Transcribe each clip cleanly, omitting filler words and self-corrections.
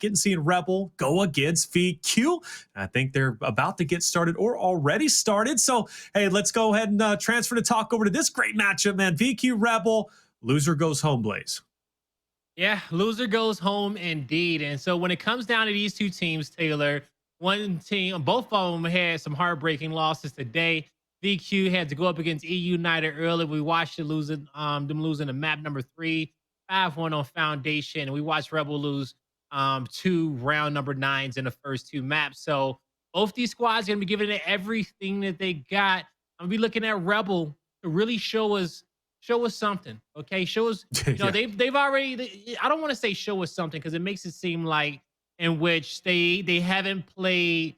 getting seeing Rebel go against VQ. I think they're about to get started or already started. So, hey, let's go ahead and transfer the talk over to this great matchup, man. VQ Rebel, loser goes home, Blaze. Yeah, loser goes home indeed. And so when it comes down to these two teams, Taylor, one team, both of them had some heartbreaking losses today. VQ had to go up against EU United early. We watched it losing, them losing to map number 3, 5-1 on Foundation. And we watched Rebel lose 2 round number 9s in the first 2 maps. So both these squads are gonna be giving it everything that they got. I'm gonna be looking at Rebel to really show us something. Okay, show us. You know, Yeah. they've already. I don't want to say show us something because it makes it seem like in which they haven't played.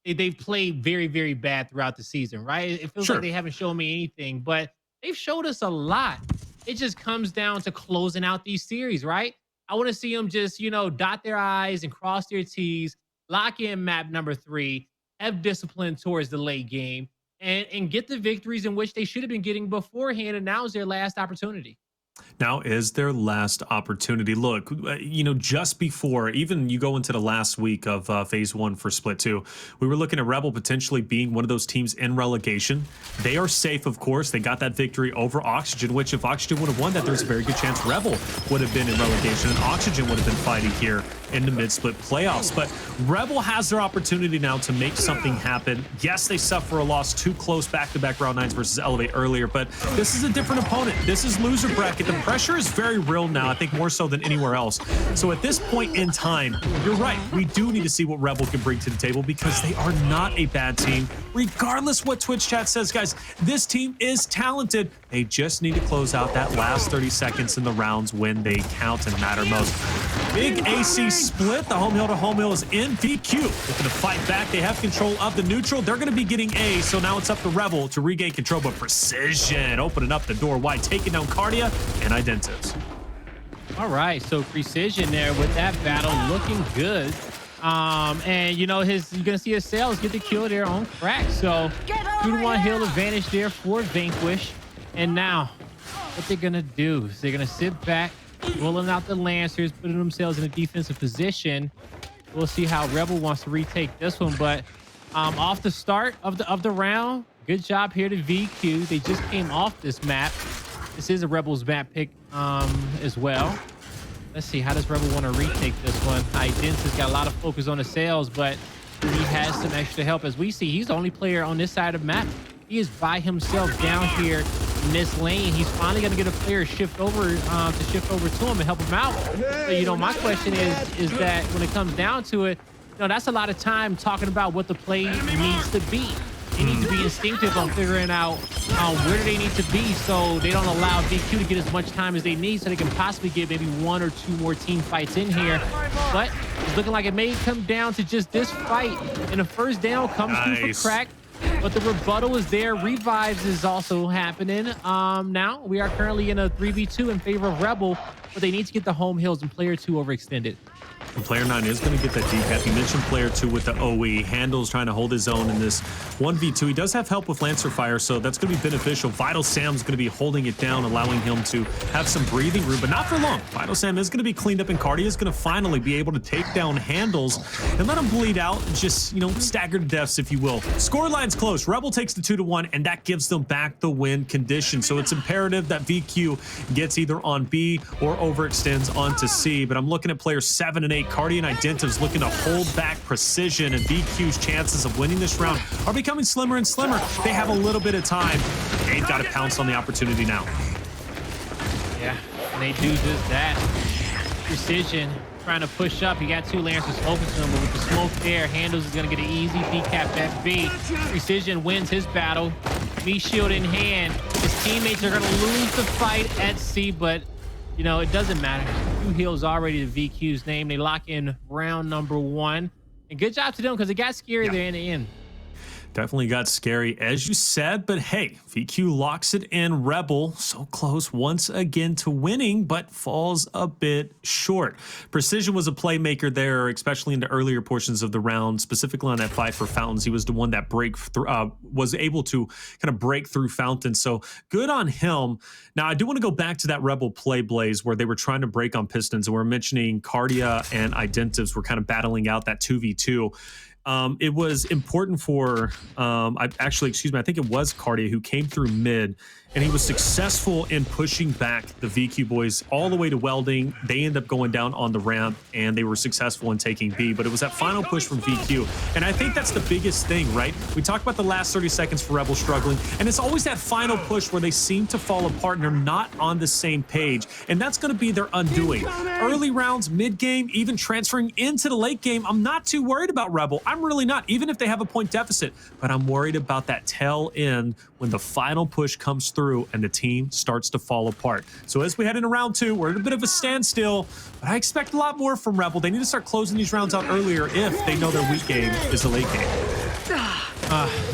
They've played very, very bad throughout the season, right? It feels like Sure. they haven't shown me anything, but they've showed us a lot. It just comes down to closing out these series, right? I want to see them just, dot their I's and cross their T's, lock in map number 3, have discipline towards the late game, and get the victories in which they should have been getting beforehand. And now is their last opportunity. Now is their last opportunity. Look, just before, even you go into the last week of phase 1 for Split 2, we were looking at Rebel potentially being one of those teams in relegation. They are safe, of course. They got that victory over Oxygen, which if Oxygen would have won that, there's a very good chance Rebel would have been in relegation and Oxygen would have been fighting here in the mid-split playoffs. But Rebel has their opportunity now to make something happen. Yes, they suffer a loss, too close back-to-back round 9s versus Elevate earlier, but this is a different opponent. This is loser bracket. The pressure is very real now, I think more so than anywhere else. So at this point in time, you're right. We do need to see what Rebel can bring to the table because they are not a bad team. Regardless what Twitch chat says, guys, this team is talented. They just need to close out that last 30 seconds in the rounds when they count and matter most. Big AC split. The home hill to home hill is in. VQ looking to fight back. They have control of the neutral. They're going to be getting A, so now it's up to Rebel to regain control, but Precision opening up the door wide, taking down Kardia and Identivez. All right, so Precision there with that battle looking good. And you're gonna see Acells get the kill there on Crack. So 2-1 hill advantage there for Vanquish. And now what they're gonna do is they're gonna sit back, rolling out the Lancers, putting themselves in a defensive position. We'll see how Rebel wants to retake this one, but off the start of the round, good job here to VQ. They just came off this map. This is a Rebels map pick as well. Let's see, how does Rebel want to retake this one? Identivez has got a lot of focus on the Acells, but he has some extra help. As we see, he's the only player on this side of the map. He is by himself down here in this lane. He's finally going to get a player shift over to him and help him out. So, my question is that when it comes down to it, that's a lot of time talking about what the play needs to be. They need to be instinctive on figuring out where do they need to be so they don't allow VQ to get as much time as they need so they can possibly get maybe 1 or 2 more team fights in here. But it's looking like it may come down to just this fight. And the first down comes through for Crack. But the rebuttal is there. Revives is also happening. Now we are currently in a 3v2 in favor of Rebel, but they need to get the home hills and player 2 overextended. And player 9 is going to get that decap. You mentioned player 2 with the OE. Hndles trying to hold his own in this 1v2. He does have help with Lancer Fire, so that's going to be beneficial. Vital Sam's going to be holding it down, allowing him to have some breathing room, but not for long. Vital Sam is going to be cleaned up, and Kardia is going to finally be able to take down Hndles and let him bleed out, just, staggered deaths, if you will. Scoreline's close. Rebel takes the 2-1, and that gives them back the win condition. So it's imperative that VQ gets either on B or overextends onto C, but I'm looking at players 7 and 8. Kardia and Identivez looking to hold back Precision, and VQ's chances of winning this round are becoming slimmer and slimmer. They have a little bit of time. They've got to pounce on the opportunity now. Yeah, and they do just that. Precision trying to push up. He got 2 Lancers focusing him, but with the smoke there, Hndles is going to get an easy decap at B. Precision wins his battle. B shield in hand. His teammates are going to lose the fight at C, but it doesn't matter. 2 heals already to VQ's name. They lock in round number 1. And good job to them because it got scary there in the end. Definitely got scary, as you said, but hey, VQ locks it in. Rebel so close once again to winning, but falls a bit short. Precision was a playmaker there, especially in the earlier portions of the round, specifically on that fight for Fountains. He was the one that was able to kind of break through Fountains, so good on him. Now, I do want to go back to that Rebel play, Blaze, where they were trying to break on Pistons, and we're mentioning Kardia and Identivez were kind of battling out that 2v2. It was important for, I think it was Kardia who came through mid, and he was successful in pushing back the VQ boys all the way to welding. They end up going down on the ramp, and they were successful in taking B, but it was that final push from VQ. And I think that's the biggest thing, right? We talked about the last 30 seconds for Rebel struggling, and it's always that final push where they seem to fall apart and they're not on the same page, and that's going to be their undoing. Early rounds, mid game, even transferring into the late game, I'm not too worried about Rebel. I'm really not, even if they have a point deficit, but I'm worried about that tail end when the final push comes through and the team starts to fall apart. So as we head into round 2, we're at a bit of a standstill, but I expect a lot more from Rebel. They need to start closing these rounds out earlier if they know their weak game is the late game.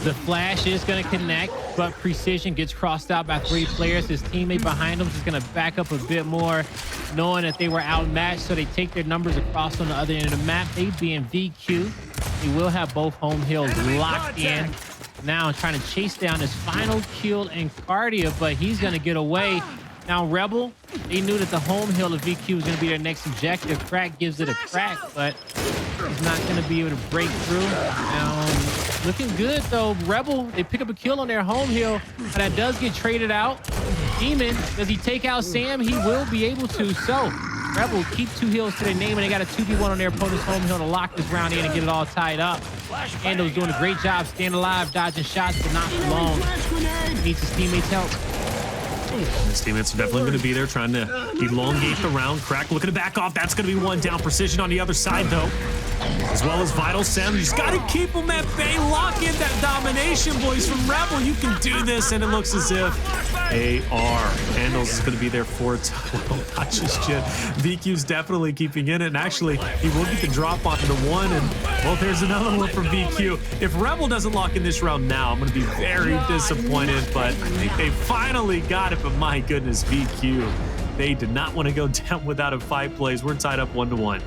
The flash is going to connect, but Precision gets crossed out by 3 players. His teammate behind him is going to back up a bit more, knowing that they were outmatched, so they take their numbers across on the other end of the map. They being VQ, they will have both home hills locked in. Now trying to chase down his final kill in Kardia, but he's going to get away. Now Rebel, they knew that the home hill of VQ was going to be their next objective. Crack gives it a crack, but he's not going to be able to break through. Looking good though. Rebel, they pick up a kill on their home hill, but that does get traded out. Demon, does he take out Sam? He will be able to. So Rebel keep 2 hills to their name, and they got a 2v1 on their opponent's home hill to lock this round in and get it all tied up. Hndles doing a great job staying alive, dodging shots, but not for long. Needs his teammates' help. His teammates are definitely going to be there trying to elongate the round. Crack looking to back off. That's going to be one down. Precision on the other side, though. As well as Vital Sam. You just got to keep them at bay. Lock in that domination, boys, from Rebel. You can do this, and it looks as if AR. Hndles is going to be there for a title. Not just yet. VQ's definitely keeping in it, and actually, he will get the drop onto the 1, and, well, there's another one from VQ. If Rebel doesn't lock in this round now, I'm going to be very disappointed, but I think they finally got it. But my goodness, VQ, they did not want to go down without a 5 plays. We're tied up 1-1.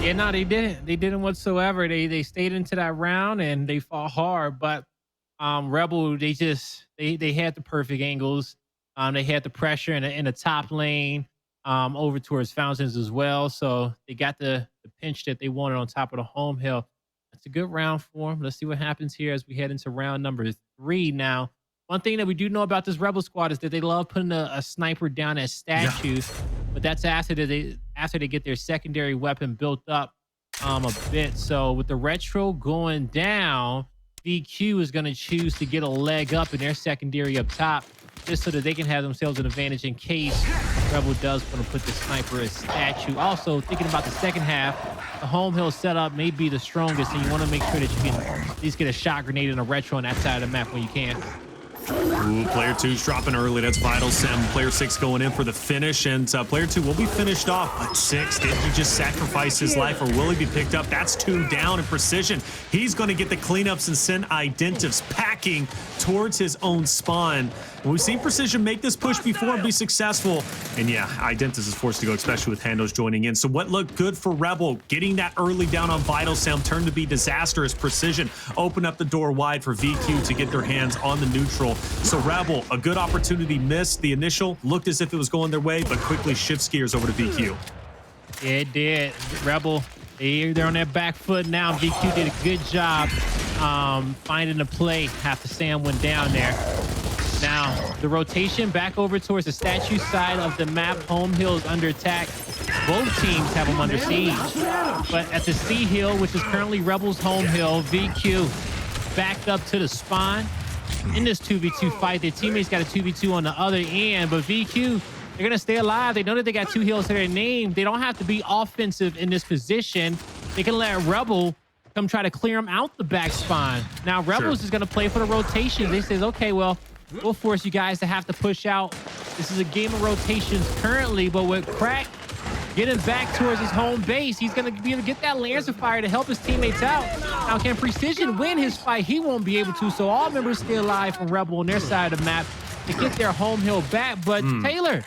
Yeah, no, they didn't. They didn't whatsoever. They stayed into that round and they fought hard. But Rebel, they had the perfect angles. They had the pressure in the top lane over towards Fountains as well. So they got the pinch that they wanted on top of the home hill. That's a good round for them. Let's see what happens here as we head into round number 3 now. One thing that we do know about this Rebel squad is that they love putting a sniper down as statues, but that's after they get their secondary weapon built up a bit. So with the retro going down, VQ is going to choose to get a leg up in their secondary up top, just so that they can have themselves an advantage in case Rebel does want to put the sniper as statue. Also, thinking about the second half, the home hill setup may be the strongest, and you want to make sure that you can at least get a shot grenade and a retro on that side of the map when you can. Ooh, player 2's dropping early. That's Vital Sam. Player 6 going in for the finish, and player 2 will be finished off. But 6, did he just sacrifice his life, or will he be picked up? That's 2 down in Precision. He's going to get the cleanups and send Identivez packing towards his own spawn. And we've seen Precision make this push before and be successful. And yeah, Identivez is forced to go, especially with Hndles joining in. So what looked good for Rebel, getting that early down on Vital Sam, turned to be disastrous. Precision opened up the door wide for VQ to get their hands on the neutral. So Rebel, a good opportunity missed. The initial looked as if it was going their way, but quickly shifts gears over to VQ. Yeah, it did. Rebel, they're on their back foot now. VQ did a good job finding the play after Sam went down there. Now, the rotation back over towards the statue side of the map. Home hill is under attack. Both teams have them under siege. But at the C hill, which is currently Rebel's home hill, VQ backed up to the spawn. In this 2v2 fight, their teammates got a 2v2 on the other end, but VQ, they're going to stay alive. They know that they got 2 hills to their name. They don't have to be offensive in this position. They can let Rebel come try to clear them out the back spawn. Now, Rebels is going to play for the rotation. They says, okay, well, we'll force you guys to have to push out. This is a game of rotations currently, but with Crack getting back towards his home base. He's going to be able to get that Lancer fire to help his teammates out. Now, can Precision win his fight? He won't be able to. So all members stay alive from Rebel on their side of the map to get their home hill back. But Taylor,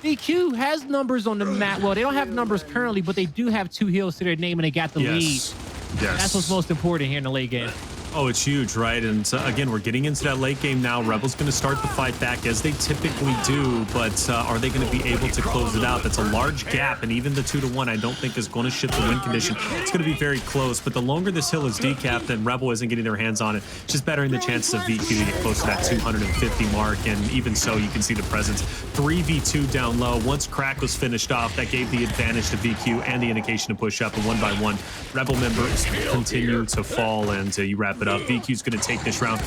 VQ has numbers on the map. Well, they don't have numbers currently, but they do have 2 hills to their name, and they got the lead. Yes. That's what's most important here in the late game. Oh, it's huge, right? And again, we're getting into that late game now. Rebels going to start the fight back as they typically do, but are they going to be able to close it out? That's a large gap, and even the 2-1 I don't think is going to shift the win condition. It's going to be very close, but the longer this hill is decapped and Rebel isn't getting their hands on it, it's just bettering the chances of VQ to get close to that 250 mark, and even so, you can see the presence. 3v2 down low. Once Crack was finished off, that gave the advantage to VQ and the indication to push up, and 1 by 1, Rebel members continue to fall, and you wrap it up. VQ's going to take this round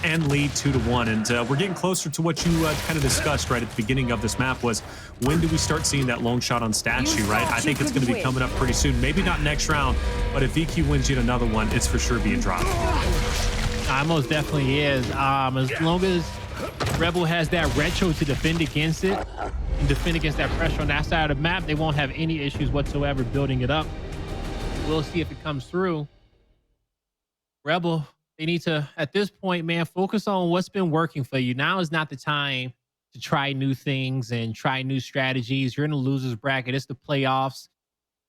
and lead 2-1, and we're getting closer to what you kind of discussed right at the beginning of this map. Was when do we start seeing that long shot on statue, right? I think it's going to be coming up pretty soon. Maybe not next round, but if VQ wins yet another one, it's for sure being dropped. Most definitely is. As long as Rebel has that retro to defend against it and defend against that pressure on that side of the map, they won't have any issues whatsoever building it up. We'll see if it comes through. Rebel, they need to, at this point, man, focus on what's been working for you. Now is not the time to try new things and try new strategies. You're in a loser's bracket. It's the playoffs.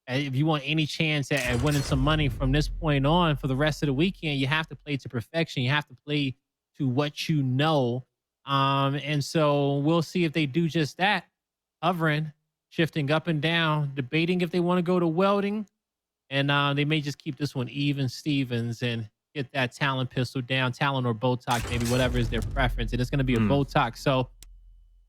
If you want any chance at winning some money from this point on for the rest of the weekend, you have to play to perfection. You have to play to what you know. And so we'll see if they do just that. Hovering, shifting up and down, debating if they want to go to welding. And they may just keep this one even Stevens and get that Talon pistol down, Talon or Botox, maybe whatever is their preference. And it's going to be a Botox. So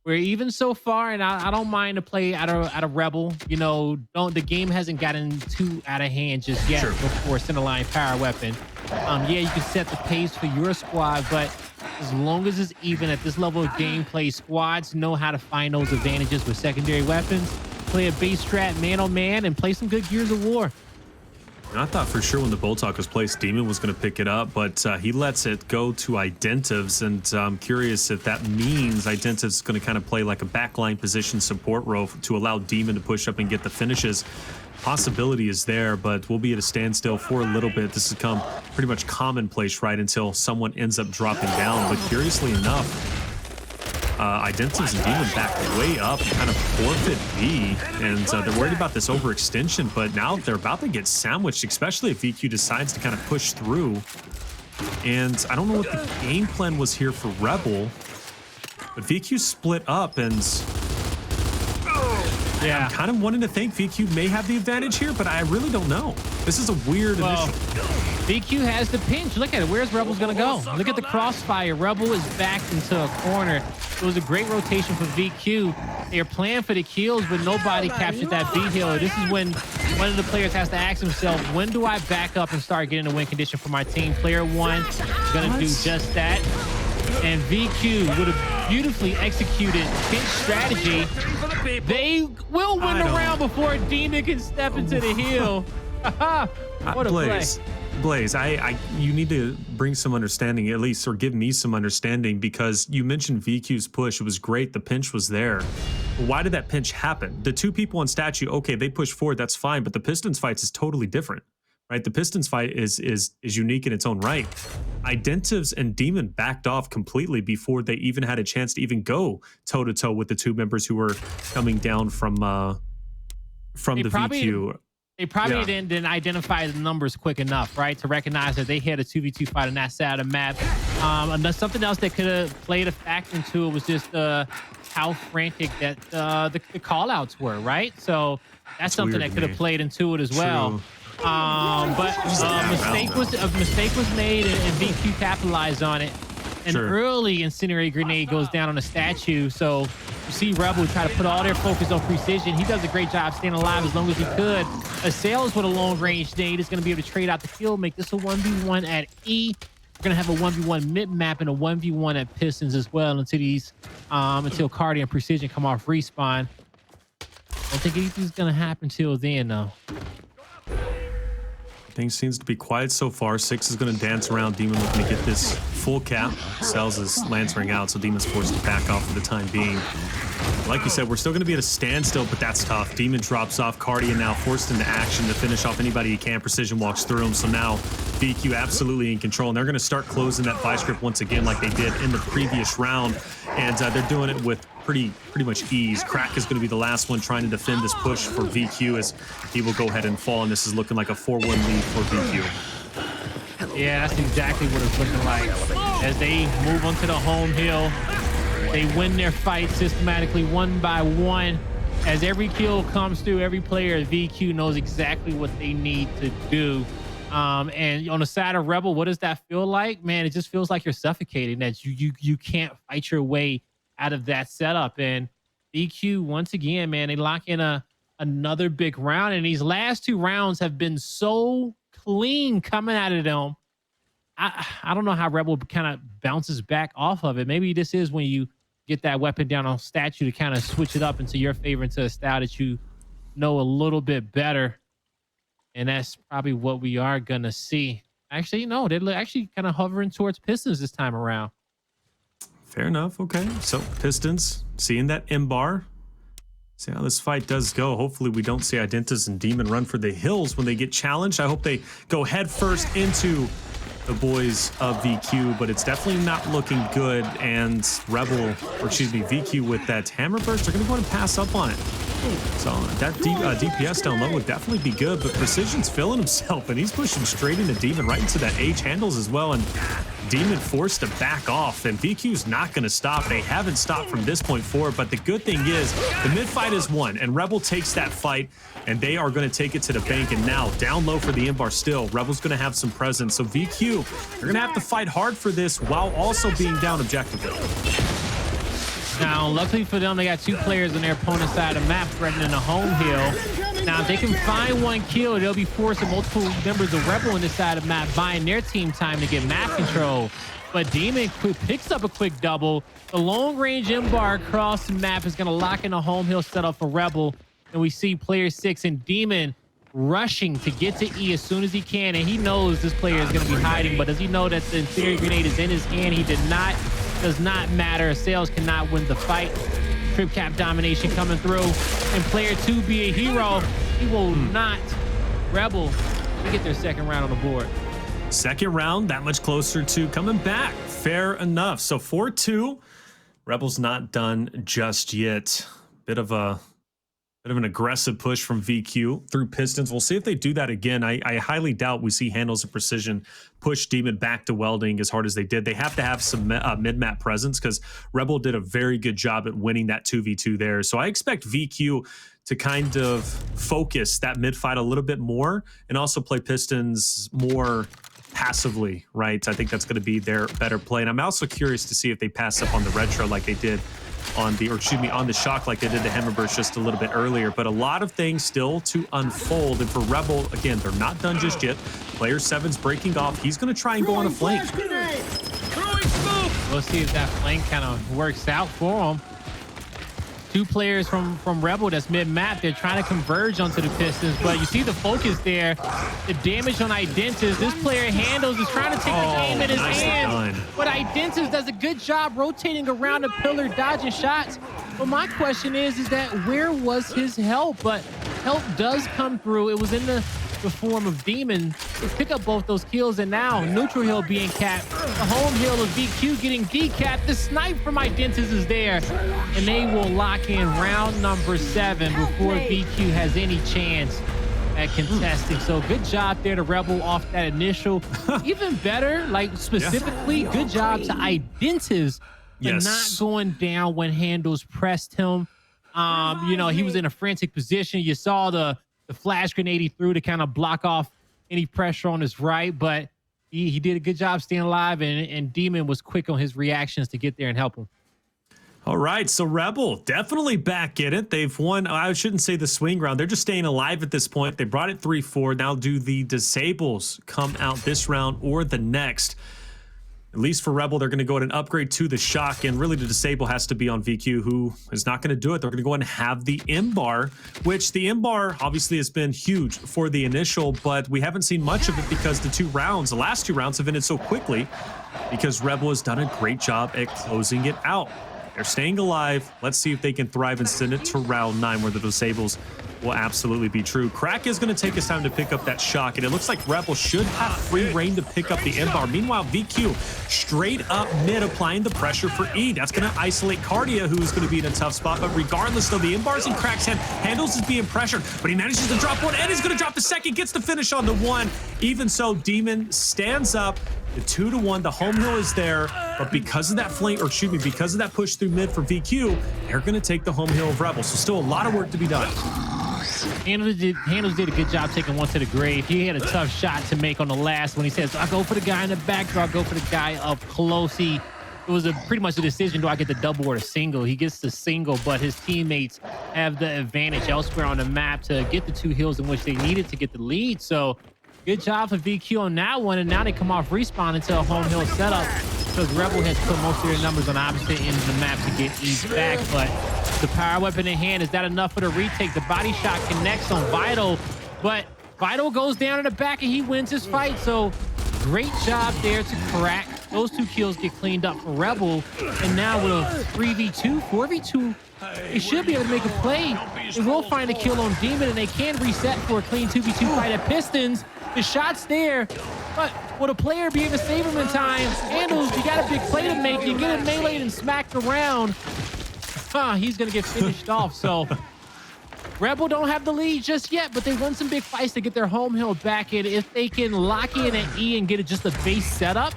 we're even so far, and I don't mind to play out of Rebel. You know, the game hasn't gotten too out of hand just yet before Centerline Power Weapon. Yeah, you can set the pace for your squad, but as long as it's even at this level of gameplay, squads know how to find those advantages with secondary weapons, play a base strat man on man, and play some good Gears of War. I thought for sure when the Boltok was placed, Demon was going to pick it up, but he lets it go to Identivez, and I'm curious if that means Identivez is going to kind of play like a backline position support role to allow Demon to push up and get the finishes. Possibility is there, but we'll be at a standstill for a little bit. This has become pretty much commonplace, right, until someone ends up dropping down. But curiously enough, Identivez and Demon back way up and kind of forfeit B, and they're worried about this overextension, but now they're about to get sandwiched, especially if VQ decides to kind of push through. And I don't know what the game plan was here for Rebel, but VQ split up, and yeah, I'm kind of wanting to think VQ may have the advantage here, but I really don't know. This is a weird initial. VQ has the pinch. Look at it. Where's Rebel's going to go? Look at the crossfire. Rebel is backed into a corner. It was a great rotation for VQ. They're playing for the kills, but nobody captured that B hill. This is when one of the players has to ask himself, when do I back up and start getting a win condition for my team? Player one is going to do just that. And VQ would have beautifully executed pinch strategy. They will win the round before Demon can step into the hill. What a play. Blaze, you need to bring some understanding, at least, or give me some understanding, because you mentioned VQ's push. It was great. The pinch was there. Why did that pinch happen? The 2 people on statue, okay, they push forward, that's fine, but the Pistons fight is totally different, right? The Pistons fight is unique in its own right. Identivez and Demon backed off completely before they even had a chance to even go toe-to-toe with the 2 members who were coming down from the VQ. They probably didn't identify the numbers quick enough, right, to recognize that they had a 2v2 fight on that side of the map. And something else that could have played a factor into it was just how frantic that the call-outs were, right? So that's something that could have played into it as well. But a mistake was made, and VQ capitalized on it. An early incendiary grenade goes down on a statue. So you see Rebel try to put all their focus on precision. He does a great job staying alive as long as he could. Acells with a long-range nade is going to be able to trade out the kill, make this a 1v1 at E. We're going to have a 1v1 mid-map and a 1v1 at Pistons as well until Kardia and Precision come off respawn. I don't think anything's going to happen till then, though. Things seems to be quiet so far. Six is going to dance around. Demon looking to get this full cap. Acells is lancering out, so Demon's forced to back off for the time being. Like you said, we're still going to be at a standstill, but that's tough. Demon drops off. Kardia now forced into action to finish off anybody he can. Precision walks through him, so now VQ absolutely in control, and they're going to start closing that vice grip once again like they did in the previous round, and they're doing it with pretty much ease. Crack is going to be the last one trying to defend this push for VQ as he will go ahead and fall, and this is looking like a 4-1 lead for VQ. Yeah, that's exactly what it's looking like. As they move onto the home hill, they win their fight systematically one by one. As every kill comes through, every player at VQ knows exactly what they need to do. And on the side of Rebel, what does that feel like? Man, it just feels like you're suffocating, that you can't fight your way out of that setup. And VQ, once again, man, they lock in another big round. And these last two rounds have been so clean coming out of them. I don't know how Rebel kind of bounces back off of it. Maybe this is when you get that weapon down on statue to kind of switch it up into your favor, into a style that you know a little bit better. And that's probably what we are going to see. Actually, no, they're actually kind of hovering towards Pistons this time around. Fair enough. Okay. So Pistons seeing that M bar. See how this fight does go. Hopefully we don't see Identivez and Demon run for the hills when they get challenged. I hope they go head first into the boys of VQ, but it's definitely not looking good. And VQ with that hammer burst are going to go and pass up on it. So that DPS down low would definitely be good, but Precision's feeling himself, and he's pushing straight into Demon, right into that Hndles as well, and Demon forced to back off, and VQ's not going to stop. They haven't stopped from this point forward, but the good thing is the mid fight is won, and Rebel takes that fight, and they are going to take it to the bank. And now down low for the M-bar still, Rebel's going to have some presence. So VQ, they're going to have to fight hard for this while also being down objectively. Now, luckily for them, they got two players on their opponent's side of the map threatening the home hill. Now, if they can find one kill, they'll be forcing multiple members of Rebel on this side of the map, buying their team time to get map control. But Demon picks up a quick double. The long-range M-bar across the map is going to lock in a home hill setup for Rebel. And we see player 6 and Demon rushing to get to E as soon as he can. And he knows this player is going to be hiding, but does he know that the incendiary grenade is in his hand? He did not. Does not matter. Acells cannot win the fight. Trip cap domination coming through. And player 2 be a hero. He will not. Rebel, they get their second round on the board. Second round, that much closer to coming back. Fair enough. So 4-2. Rebel's not done just yet. Bit of an aggressive push from VQ through Pistons. We'll see if they do that again. I highly doubt we see Hndles and Precision push Demon back to welding as hard as they did. They have to have some mid-map presence because Rebel did a very good job at winning that 2v2 there. So I expect VQ to kind of focus that mid fight a little bit more and also play Pistons more passively, right? I think that's going to be their better play. And I'm also curious to see if they pass up on the retro like they did on the shock like they did the Hammerburst just a little bit earlier. But a lot of things still to unfold. And for Rebel, again, they're not done just yet. Player 7's breaking off. He's going to try and go on a flank. We'll see if that flank kind of works out for him. Two players from Rebel that's mid-map. They're trying to converge onto the Pistons, but you see the focus there. The damage on Identivez. This player Hndles is trying to take the game in his hands, but Identivez does a good job rotating around the pillar, dodging shots. But my question is that where was his help? But help does come through. It was in the form of Demon to pick up both those kills, and now neutral hill being capped, the home hill of VQ getting decapped. The snipe from Identivez is there, and they will lock in round number 7 before VQ has any chance at contesting. So good job there to Rebel off that initial. Even better, like specifically, good job to Identivez for not going down when Hndles pressed him. You know, he was in a frantic position. You saw the flash grenade he threw to kind of block off any pressure on his right, but he did a good job staying alive, and Demon was quick on his reactions to get there and help him. All right, so Rebel definitely back in it. They've won, I shouldn't say the swing round. They're just staying alive at this point. They brought it 3-4. Now do the disables come out this round or the next? At least for Rebel, they're going to go ahead and upgrade to the Shock, and really the disable has to be on VQ, who is not going to do it. They're going to go ahead and have the M-Bar, which the M-Bar obviously has been huge for the initial, but we haven't seen much of it because the last two rounds have ended so quickly because Rebel has done a great job at closing it out. They're staying alive. Let's see if they can thrive and send it to round 9 where the disables will absolutely be true. Crack is going to take his time to pick up that Shock, and it looks like Rebel should have free reign to pick up the M-Bar. Meanwhile, VQ straight up mid applying the pressure for E. That's going to isolate Kardia, who's going to be in a tough spot, but regardless, though, the M-Bar's in Crack's hand. Hndles is being pressured, but he manages to drop one, and he's going to drop the second, gets the finish on the one. Even so, Demon stands up. The 2-1, the home hill is there, but because of that flank, or excuse me, because of that push through mid for VQ, they're going to take the home hill of Rebel. So still a lot of work to be done. Hndles did a good job taking one to the grave. He had a tough shot to make on the last one. He says, I go for the guy in the back, or I go for the guy up close. It was pretty much a decision, do I get the double or the single? He gets the single, but his teammates have the advantage elsewhere on the map to get the 2 hills in which they needed to get the lead. So good job for VQ on that one, and now they come off respawn into a home hill setup because Rebel has put most of their numbers on the opposite end of the map to get East back, but the power weapon in hand, is that enough for the retake? The body shot connects on Vital, but Vital goes down in the back and he wins his fight. So great job there to Crack. Those 2 kills get cleaned up for Rebel, and now with a 3v2, 4v2, they should be able to make a play. They will find a kill on Demon, and they can reset for a clean 2v2 fight at Pistons. The shot's there, but will a player be able to save him in time? Hndles, you got a big play to make. You get him meleeed and smacked around. He's going to get finished off. So Rebel don't have the lead just yet, but they won some big fights to get their home hill back in. If they can lock in at E and get it just a base setup,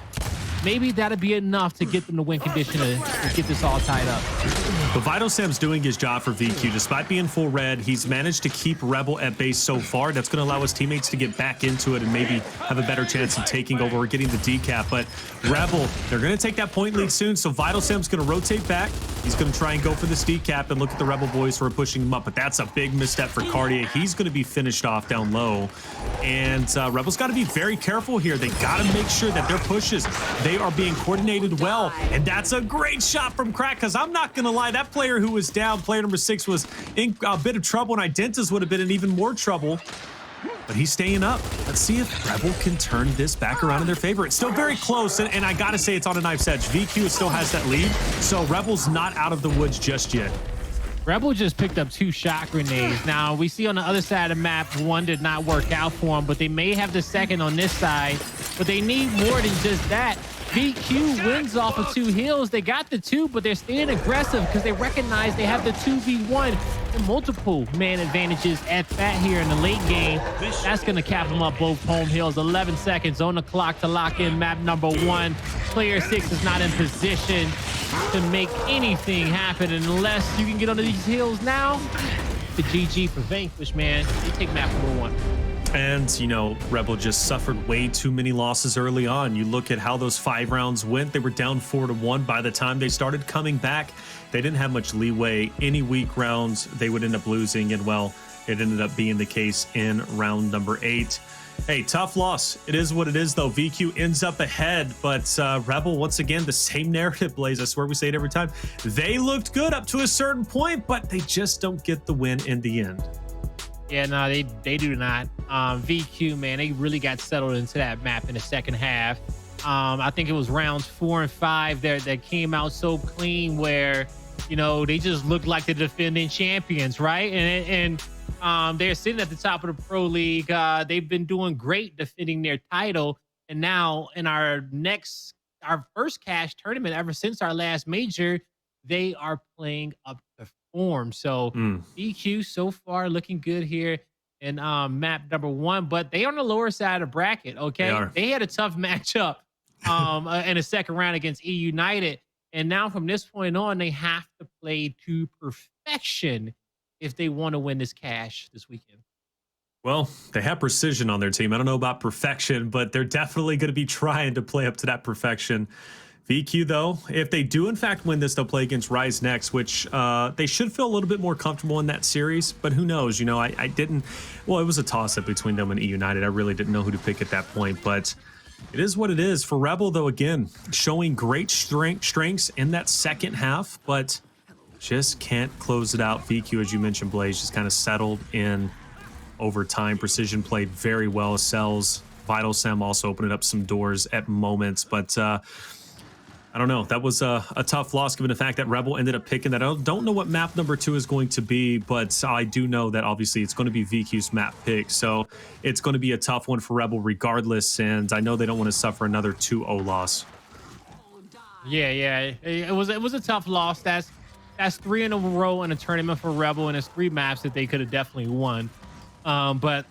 maybe that'd be enough to get them to win condition to get this all tied up. But Vital Sam's doing his job for VQ. Despite being full red, he's managed to keep Rebel at base so far. That's going to allow his teammates to get back into it and maybe have a better chance of taking over or getting the decap. But Rebel, they're going to take that point lead soon, so Vital Sam's going to rotate back. He's going to try and go for this decap and look at the Rebel boys who are pushing him up, but that's a big misstep for Kardia. He's going to be finished off down low, and Rebel's got to be very careful here. They got to make sure that their pushes, they are being coordinated well, and that's a great shot from Crack, because I'm not going to lie, that player who was down, player number 6, was in a bit of trouble, and Identivez would have been in even more trouble. But he's staying up. Let's see if Rebel can turn this back around in their favor. It's still very close, and I gotta say it's on a knife's edge. VQ still has that lead, so Rebel's not out of the woods just yet. Rebel just picked up 2 shot grenades. Now, we see on the other side of the map, one did not work out for him, but they may have the second on this side, but they need more than just that. VQ wins off of 2 hills. They got the 2, but they're staying aggressive because they recognize they have the 2v1 and multiple man advantages at that here in the late game. That's going to cap them up both home hills. 11 seconds on the clock to lock in map number 1. Player 6 is not in position to make anything happen unless you can get under these hills now. The GG for Vanquish, man. They take map number 1. And, you know, Rebel just suffered way too many losses early on. You look at how those 5 rounds went. They were down 4-1 by the time they started coming back. They didn't have much leeway. Any weak rounds, they would end up losing. And, well, it ended up being the case in round number 8. Hey, tough loss. It is what it is, though. VQ ends up ahead, but Rebel, once again, the same narrative, Blaze. I swear we say it every time. They looked good up to a certain point, but they just don't get the win in the end. Yeah, no, they do not. VQ, man, they really got settled into that map in the second half. I think it was rounds 4 and 5 there that came out so clean where, you know, they just looked like the defending champions, right? And they're sitting at the top of the pro league. They've been doing great defending their title. And now in our first cash tournament ever since our last major, they are playing up to form. So VQ so far looking good here in map number 1, but they on the lower side of bracket. Okay, they had a tough matchup in the second round against E United, and now from this point on, they have to play to perfection if they want to win this cash this weekend. Well, they have precision on their team. I don't know about perfection, but they're definitely going to be trying to play up to that perfection. VQ, though, if they do in fact win this, they'll play against Rise next, which they should feel a little bit more comfortable in that series. But who knows? You know, I didn't. Well, it was a toss-up between them and E United. I really didn't know who to pick at that point. But It is what it is for Rebel, though. Again, showing great strengths in that second half, but just can't close it out. VQ, as you mentioned, Blaze, just kind of settled in over time. Precision played very well. Acells, Vital Sam also opening up some doors at moments, but I don't know. That was a tough loss given the fact that Rebel ended up picking that. I don't know what map number 2 is going to be, but I do know that obviously it's going to be VQ's map pick. So it's going to be a tough one for Rebel regardless. And I know they don't want to suffer another 2-0 loss. Yeah. It was a tough loss. That's 3 in a row in a tournament for Rebel, and it's 3 maps that they could have definitely won. But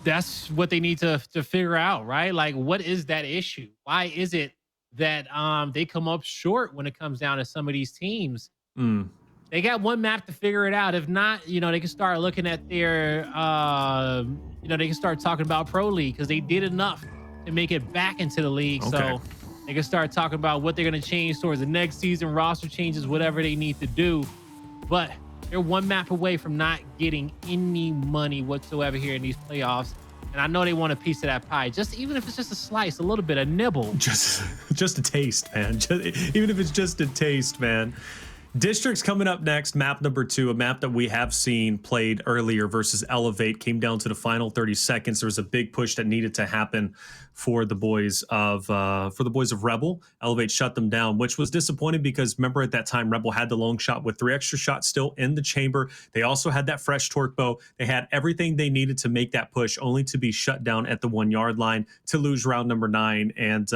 that's what they need to figure out, right? Like, what is that issue? Why is it that they come up short when it comes down to some of these teams? They got one map to figure it out. If not, you know, they can start looking at their you know, they can start talking about Pro League, because they did enough to make it back into the league. Okay. So they can start talking about what they're going to change towards the next season, roster changes, whatever they need to do. But they're one map away from not getting any money whatsoever here in these playoffs. And I know they want a piece of that pie, just even if it's just a slice, a little bit, a nibble. Just a taste, man. Even if it's just a taste, man. District's coming up next, map number 2, a map that we have seen played earlier versus Elevate. Came down to the final 30 seconds. There was a big push that needed to happen for the boys of Rebel. Elevate shut them down, which was disappointing because remember at that time Rebel had the long shot with 3 extra shots still in the chamber. They also had that fresh torque bow. They had everything they needed to make that push, only to be shut down at the 1-yard line to lose round number 9. And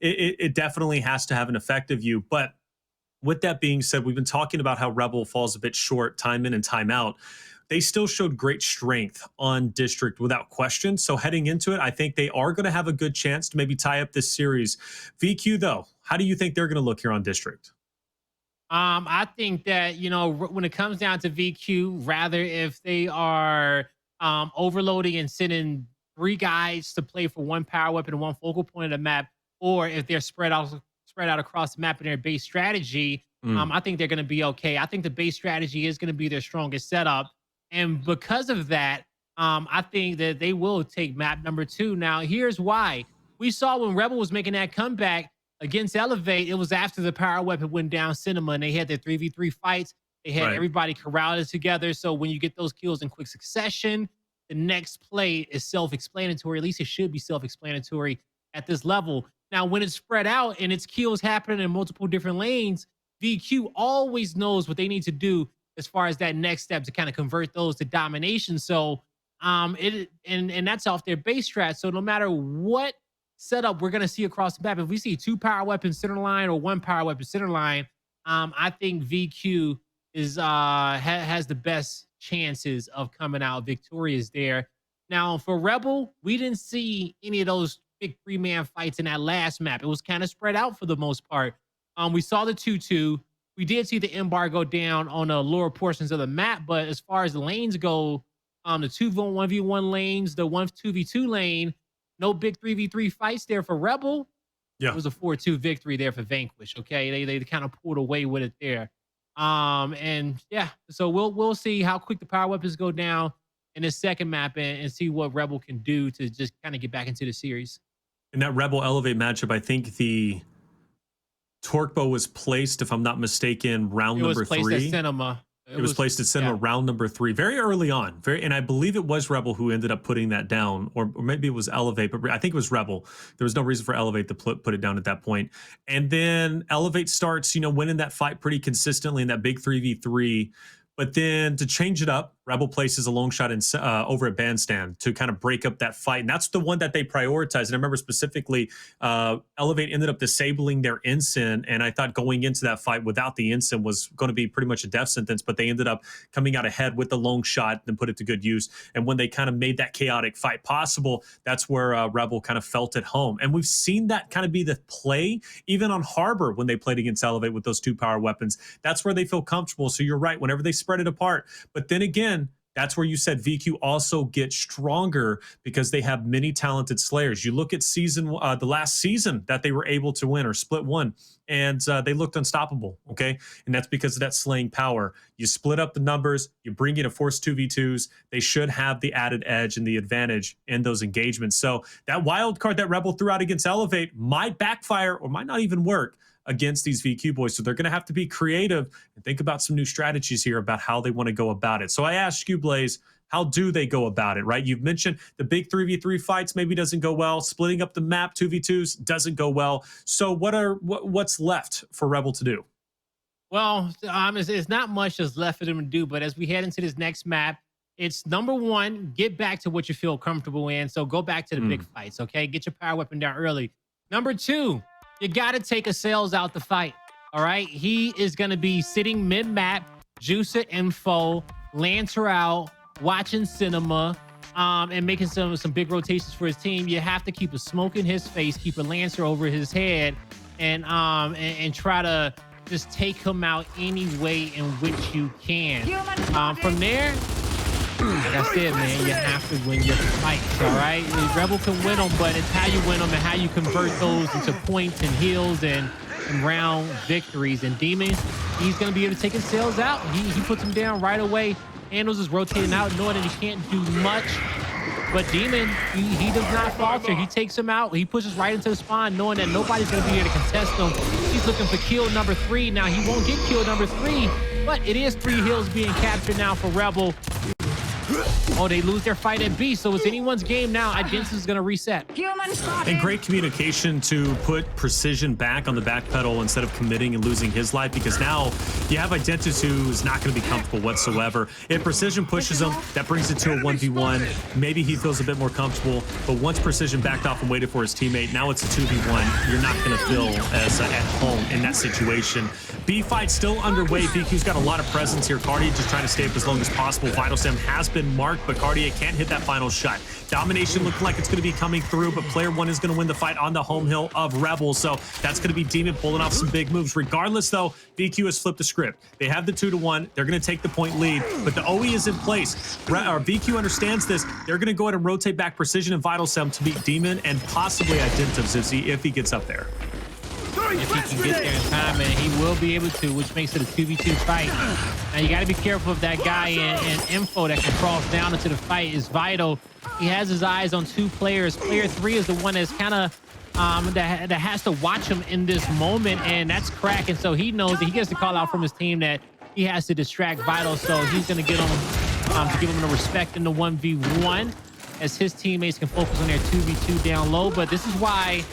it definitely has to have an effect of you, but with that being said, we've been talking about how Rebel falls a bit short time in and time out. They still showed great strength on District without question. So heading into it, I think they are going to have a good chance to maybe tie up this series. VQ, though, how do you think they're going to look here on District? I think that, you know, when it comes down to VQ, rather if they are overloading and sending 3 guys to play for 1 power weapon and 1 focal point of the map, or if they're spread out across the map in their base strategy, I think they're going to be okay. I think the base strategy is going to be their strongest setup. And because of that, I think that they will take map number 2. Now, here's why. We saw when Rebel was making that comeback against Elevate, it was after the power weapon went down cinema and they had their 3v3 fights. They had everybody corralled together. So when you get those kills in quick succession, the next play is self-explanatory. At least it should be self-explanatory at this level. Now, when it's spread out and it's kills happening in multiple different lanes, VQ always knows what they need to do as far as that next step to kind of convert those to domination. So and that's off their base strat. So no matter what setup we're going to see across the map, if we see 2 power weapons center line or 1 power weapon center line, I think VQ is has the best chances of coming out victorious there. Now, for Rebel, we didn't see any of those big 3-man fights in that last map. It was kind of spread out for the most part. We saw the 2-2. We did see the embargo down on the lower portions of the map, but as far as the lanes go, the 1v1 lanes, the 2v2 lane, no big 3v3 fights there for Rebel. Yeah. It was a 4-2 victory there for Vanquish. Okay, they kind of pulled away with it there. And yeah, so we'll see how quick the power weapons go down in this second map and see what Rebel can do to just kind of get back into the series. In that Rebel Elevate matchup, I think the torque bow was placed, if I'm not mistaken, round number 3. It was placed at cinema. It was placed at cinema round number 3, very early on. And I believe it was Rebel who ended up putting that down, or maybe it was Elevate, but I think it was Rebel. There was no reason for Elevate to put it down at that point. And then Elevate starts, you know, winning that fight pretty consistently in that big 3v3. But then to change it up, Rebel places a long shot in, over at Bandstand to kind of break up that fight. And that's the one that they prioritized. And I remember specifically, Elevate ended up disabling their ensign. And I thought going into that fight without the ensign was going to be pretty much a death sentence. But they ended up coming out ahead with the long shot and put it to good use. And when they kind of made that chaotic fight possible, that's where Rebel kind of felt at home. And we've seen that kind of be the play, even on Harbor when they played against Elevate with those 2 power weapons. That's where they feel comfortable. So you're right, whenever they spread it apart. But then again, That's where you said VQ also gets stronger because they have many talented slayers. You look at the last season that they were able to win or split one, and they looked unstoppable. Okay, and that's because of that slaying power. You split up the numbers, you bring in a force 2v2s. They should have the added edge and the advantage in those engagements. So that wild card that Rebel threw out against Elevate might backfire or might not even work against these VQ boys. So they're going to have to be creative and think about some new strategies here about how they want to go about it. So I asked you, Blaze, how do they go about it, right? You've mentioned the big 3v3 fights maybe doesn't go well. Splitting up the map 2v2s doesn't go well. So what's left for Rebel to do? Well, it's not much that's left for them to do. But as we head into this next map, it's number one, get back to what you feel comfortable in. So go back to the big fights, okay? Get your power weapon down early. Number two, you got to take Acells out the fight, all right? He is going to be sitting mid-map, juicing info, Lancer out, watching cinema, and making some big rotations for his team. You have to keep a smoke in his face, keep a Lancer over his head, and try to just take him out any way in which you can. From there, like I said, man, you have to win your fights, all right? Rebel can win them, but it's how you win them and how you convert those into points and heals and round victories. And Demon, he's going to be able to take his Acells out. He puts him down right away. Hndles is rotating out, knowing that he can't do much. But Demon, he does not falter. He takes him out. He pushes right into the spawn, knowing that nobody's going to be here to contest him. He's looking for kill number 3. Now, he won't get kill number 3, but it is 3 hills being captured now for Rebel. Oh, they lose their fight at B, so it's anyone's game now. Identivez is going to reset. And great communication to put Precision back on the back pedal instead of committing and losing his life, because now you have Identivez who's not going to be comfortable whatsoever. If Precision pushes him, that brings it to a 1v1. Maybe he feels a bit more comfortable, but once Precision backed off and waited for his teammate, now it's a 2v1. You're not going to feel as at home in that situation. B fight still underway. VQ's got a lot of presence here. Kardia just trying to stay up as long as possible. Vital Stem has been marked, but Kardia can't hit that final shot. Domination looking like it's going to be coming through, but player 1 is going to win the fight on the home hill of Rebel. So that's going to be Demon pulling off some big moves. Regardless, though, VQ has flipped the script. They have the 2-1. They're going to take the point lead, but the OE is in place. VQ understands this. They're going to go ahead and rotate back Precision and Vital Stem to beat Demon and possibly Identivez if he gets up there. If he can get there in time, and he will be able to, which makes it a 2v2 fight. Now, you got to be careful of that guy in info that can cross down into the fight is vital. He has his eyes on 2 players. Player 3 is the one that's kind of that has to watch him in this moment, and that's Crack. And so he knows that he gets to call out from his team that he has to distract Vital. So he's going to get him to give him the respect in the 1v1. As his teammates can focus on their 2v2 down low. But this is why,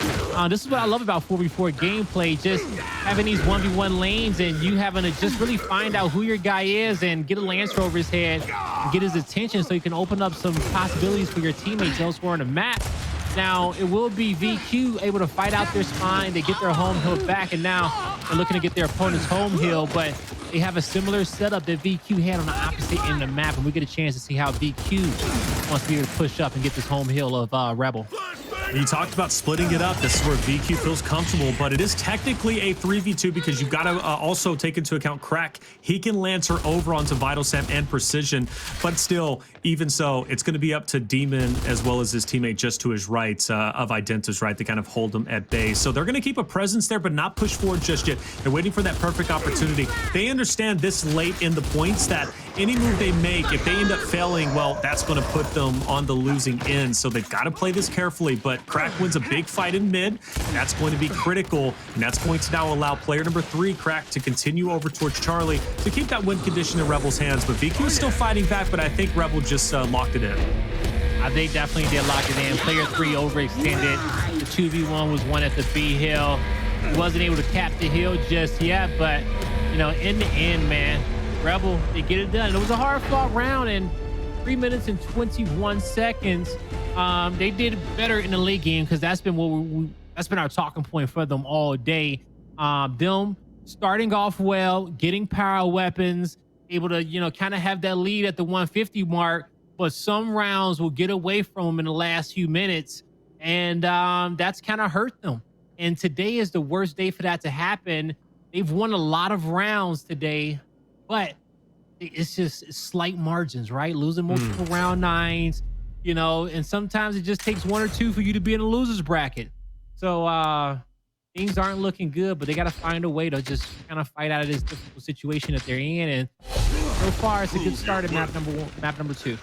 this is what I love about 4v4 gameplay, just having these 1v1 lanes and you having to just really find out who your guy is and get a Lancer over his head and get his attention so you can open up some possibilities for your teammates elsewhere on the map. Now, it will be VQ able to fight out their spine. They get their home hill back, and now they're looking to get their opponent's home hill, but they have a similar setup that VQ had on the opposite end of the map, and we get a chance to see how VQ wants to be able to push up and get this home hill of Rebel. You talked about splitting it up. This is where VQ feels comfortable, but it is technically a 3v2 because you've got to also take into account Crack. He can Lancer over onto Vital Stem and Precision, but still, even so, it's going to be up to Demon as well as his teammate just to his right of Identivez, right, to kind of hold him at bay. So they're going to keep a presence there, but not push forward just yet. They're waiting for that perfect opportunity. They understand this late in the points that any move they make, if they end up failing, well, that's going to put them on the losing end. So they've got to play this carefully, but Crack wins a big fight in mid. That's going to be critical, and that's going to now allow player number 3, Crack, to continue over towards Charlie to keep that win condition in Rebel's hands. But VQ is still fighting back, but I think Rebel just locked it in. They definitely did lock it in. Player 3 overextended. The 2v1 was won at the B hill. He wasn't able to cap the hill just yet, but, you know, in the end, man, Rebel, they get it done. It was a hard-fought round, and 3 minutes and 21 seconds. They did better in the late game because that's been that's been our talking point for them all day. Them starting off well, getting power weapons, able to, you know, kind of have that lead at the 150 mark, but some rounds will get away from them in the last few minutes, and that's kind of hurt them. And today is the worst day for that to happen. They've won a lot of rounds today, but it's just slight margins, right? Losing multiple round nines, you know, and sometimes it just takes one or two for you to be in a loser's bracket. So things aren't looking good, but they got to find a way to just kind of fight out of this difficult situation that they're in. And so far, it's a good start at map number 1, map number 2.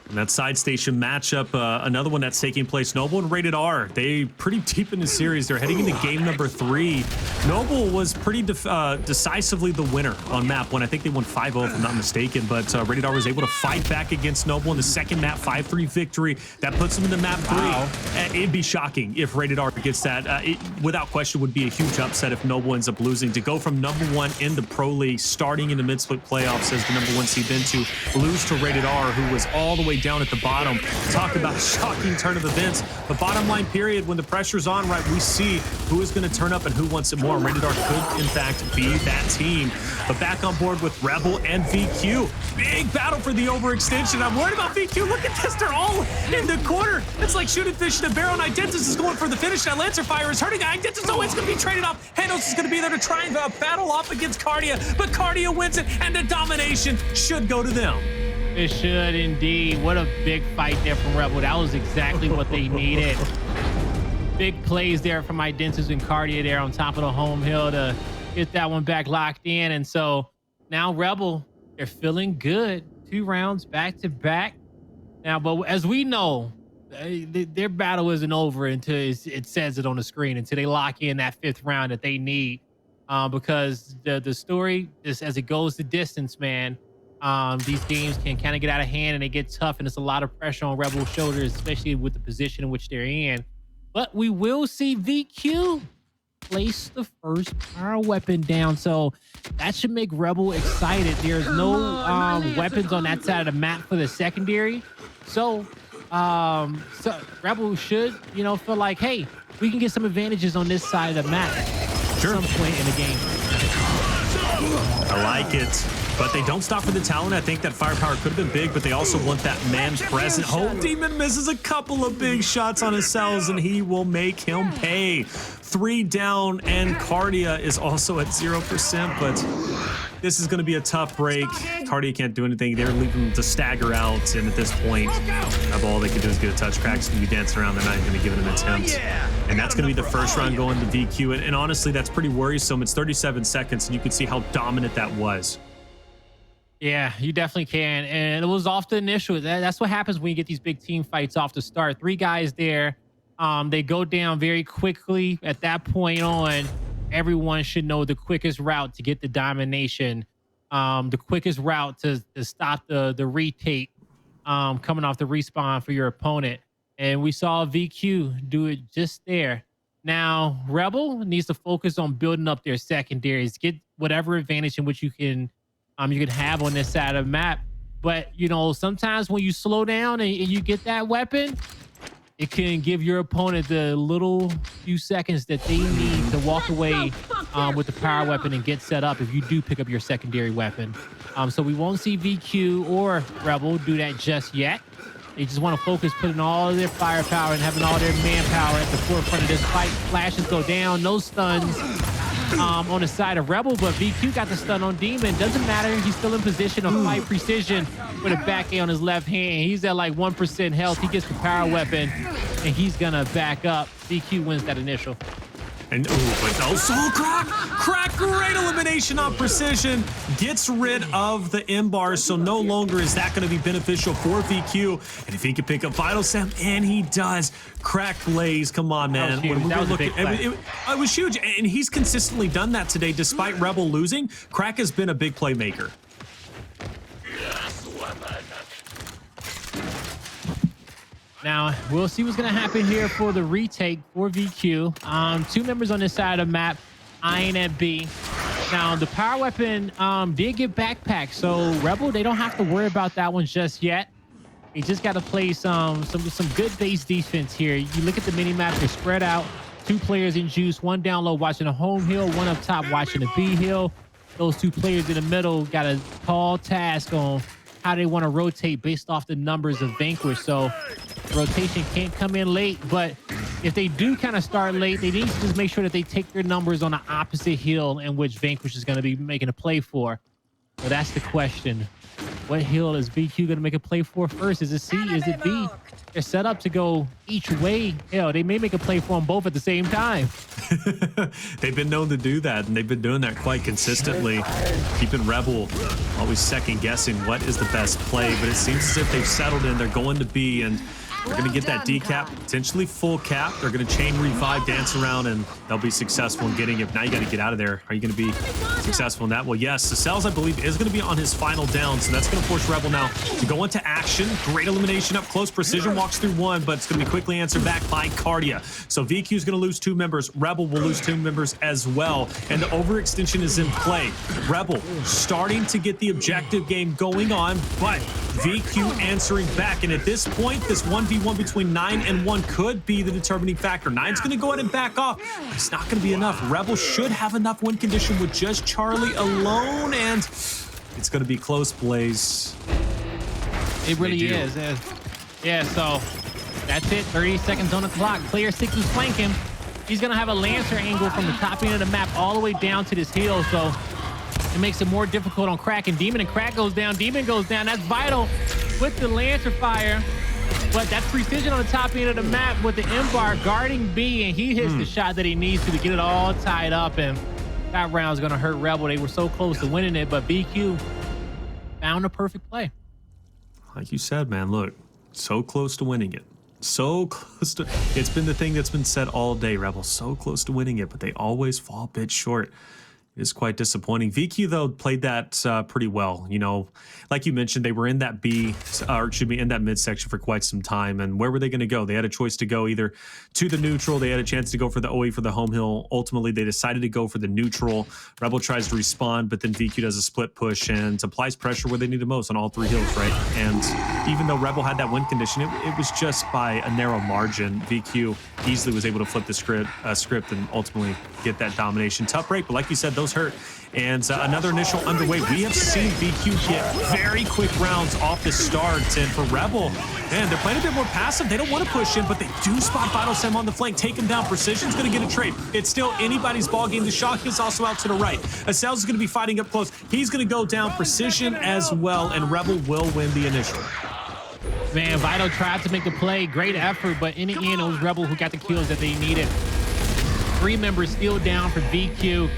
And that side station matchup, another one that's taking place. Noble and Rated R, they pretty deep in the series. They're heading into game number 3. Noble was pretty decisively the winner on map 1. I think they won 5-0 if I'm not mistaken, but Rated R was able to fight back against Noble in the second map, 5-3 victory. That puts them into map 3. Wow. It'd be shocking if Rated R gets that. It, without question, would be a huge upset if Noble ends up losing. To go from number 1 in the Pro League, starting in the mid-split playoffs as the number 1 seed, then to lose to Rated R, who was all the way down at the bottom. Talk about a shocking turn of events. The bottom line period, when the pressure's on, right, we see who is going to turn up and who wants it more. Rated R could, in fact, be that team. But back on board with Rebel and VQ. Big battle for the overextension. I'm worried about VQ. Look at this. They're all in the corner. It's like shooting fish in a barrel, and Identivez is going for the finish. That Lancer Fire is hurting Identivez. Oh, it's going to be traded off. Hndles is going to be there to try and battle off against Kardia, but Kardia wins it, and the domination should go to them. It should indeed. What a big fight there from Rebel. That was exactly what they needed. Big plays there from Identivez and Kardia there on top of the home hill to get that one back locked in. And so now Rebel, they're feeling good. 2 rounds back to back. Now, but as we know, their battle isn't over until it says it on the screen, until they lock in that 5th round that they need. Because the story, just as it goes the distance, man, these games can kind of get out of hand and they get tough, and it's a lot of pressure on Rebel's shoulders, especially with the position in which they're in. But we will see VQ place the first power weapon down, so that should make Rebel excited. There's no weapons on that side of the map for the secondary, so Rebel should, you know, feel like, hey, we can get some advantages on this side of the map at some point in the game. I like it. But they don't stop for the talent. I think that firepower could have been big, but they also want that man present. Oh, Demon misses a couple of big shots on Acells, and he will make him pay. 3 down, and Kardia is also at 0%, but this is going to be a tough break. Kardia can't do anything. They're leaving him to stagger out, and at this point, all they can do is get a touch. Crack's going to be dancing around. They're not even going to give it an attempt. And that's going to be the first round going to VQ. And honestly, that's pretty worrisome. It's 37 seconds, and you can see how dominant that was. Yeah, you definitely can. And it was off the initial. That's what happens when you get these big team fights off the start. 3 guys there. They go down very quickly. At that point on, everyone should know the quickest route to get the domination, the quickest route to stop the retake coming off the respawn for your opponent. And we saw VQ do it just there. Now, Rebel needs to focus on building up their secondaries, get whatever advantage in which you can have on this side of the map. But, you know, sometimes when you slow down and you get that weapon, it can give your opponent the little few seconds that they need to walk away with the power weapon and get set up if you do pick up your secondary weapon. So we won't see VQ or Rebel do that just yet. They just want to focus putting all of their firepower and having all their manpower at the forefront of this fight. Flashes go down, no stuns on the side of Rebel, but VQ got the stun on Demon. Doesn't matter, he's still in position of fight precision with a back A on his left hand. He's at like 1% health. He gets the power weapon and he's gonna back up. VQ wins that initial. And but also Crack, great elimination on precision, gets rid of the M-bars, so no longer is that going to be beneficial for VQ. And if he can pick up Vital Sam, and he does, Crack Blaze, come on, man. It was huge, and he's consistently done that today, despite Rebel losing. Crack has been a big playmaker. Now, we'll see what's going to happen here for the retake for VQ. 2 members on this side of the map, eyeing at B. Now, the power weapon did get backpacked, so Rebel, they don't have to worry about that one just yet. You just got to play some good base defense here. You look at the mini-map, they're spread out. 2 players in juice, 1 down low watching the home hill, 1 up top watching the B hill. Those 2 players in the middle got a tall task on how they want to rotate based off the numbers of Vanquish. So rotation can't come in late, but if they do kind of start late, they need to just make sure that they take their numbers on the opposite hill in which Vanquish is going to be making a play for. So that's the question. What hill is VQ going to make a play for first? Is it C? Is it B? They're set up to go each way. Hell, they may make a play for them both at the same time. They've been known to do that, and they've been doing that quite consistently, keeping Rebel always second guessing what is the best play. But it seems as if they've settled in. They're going to B, and they're going to get that decap, potentially full cap. They're going to chain revive, dance around, and they'll be successful in getting it. Now you got to get out of there. Are you going to be successful in that? Well, yes. Acells, I believe, is going to be on his final down, so that's going to force Rebel now to go into action. Great elimination up close. Precision walks through one, but it's going to be quickly answered back by Kardia. So VQ is going to lose 2 members. Rebel will lose 2 members as well, and the overextension is in play. Rebel starting to get the objective game going on, but VQ answering back, and at this point, this 1v1 between 9 and 1 could be the determining factor. 9's going to go ahead and back off, but it's not going to be enough. Rebel should have enough win condition with just Charlie alone, and it's going to be close, Blaze. It really is. Yeah, so that's it. 30 seconds on the clock. Player 6 is flanking. He's going to have a Lancer angle from the top end of the map all the way down to this hill, so it makes it more difficult on Crack and Demon, and Crack goes down. Demon goes down. That's vital with the Lancer fire. But that's Precision on the top end of the map with the M-bar guarding B, and he hits the shot that he needs to get it all tied up. And that round's going to hurt Rebel. They were so close to winning it, but BQ found a perfect play. Like you said, man, look, so close to winning it. So close to, it's been the thing that's been said all day, Rebel, so close to winning it, but they always fall a bit short. It is quite disappointing. VQ, though, played that pretty well. You know, like you mentioned, they were in that B, or should be in that midsection for quite some time. And where were they going to go? They had a choice to go either to the neutral. They had a chance to go for the OE for the home hill. Ultimately, they decided to go for the neutral. Rebel tries to respond, but then VQ does a split push and applies pressure where they need it most on all 3 hills, right? And even though Rebel had that win condition, it was just by a narrow margin. VQ easily was able to flip the script and ultimately get that domination. Tough break, but like you said, those hurt. And another initial underway. We have seen VQ get very quick rounds off the start. And for Rebel, man, they're playing a bit more passive. They don't want to push in, but they do spot Vital Sam on the flank, take him down. Precision's going to get a trade. It's still anybody's ball game. The Shock is also out to the right. Acells is going to be fighting up close. He's going to go down. Precision as well, and Rebel will win the initial. Man, Vital tried to make the play. Great effort, but in the end, it was Rebel who got the kills that they needed. 3 members still down for VQ.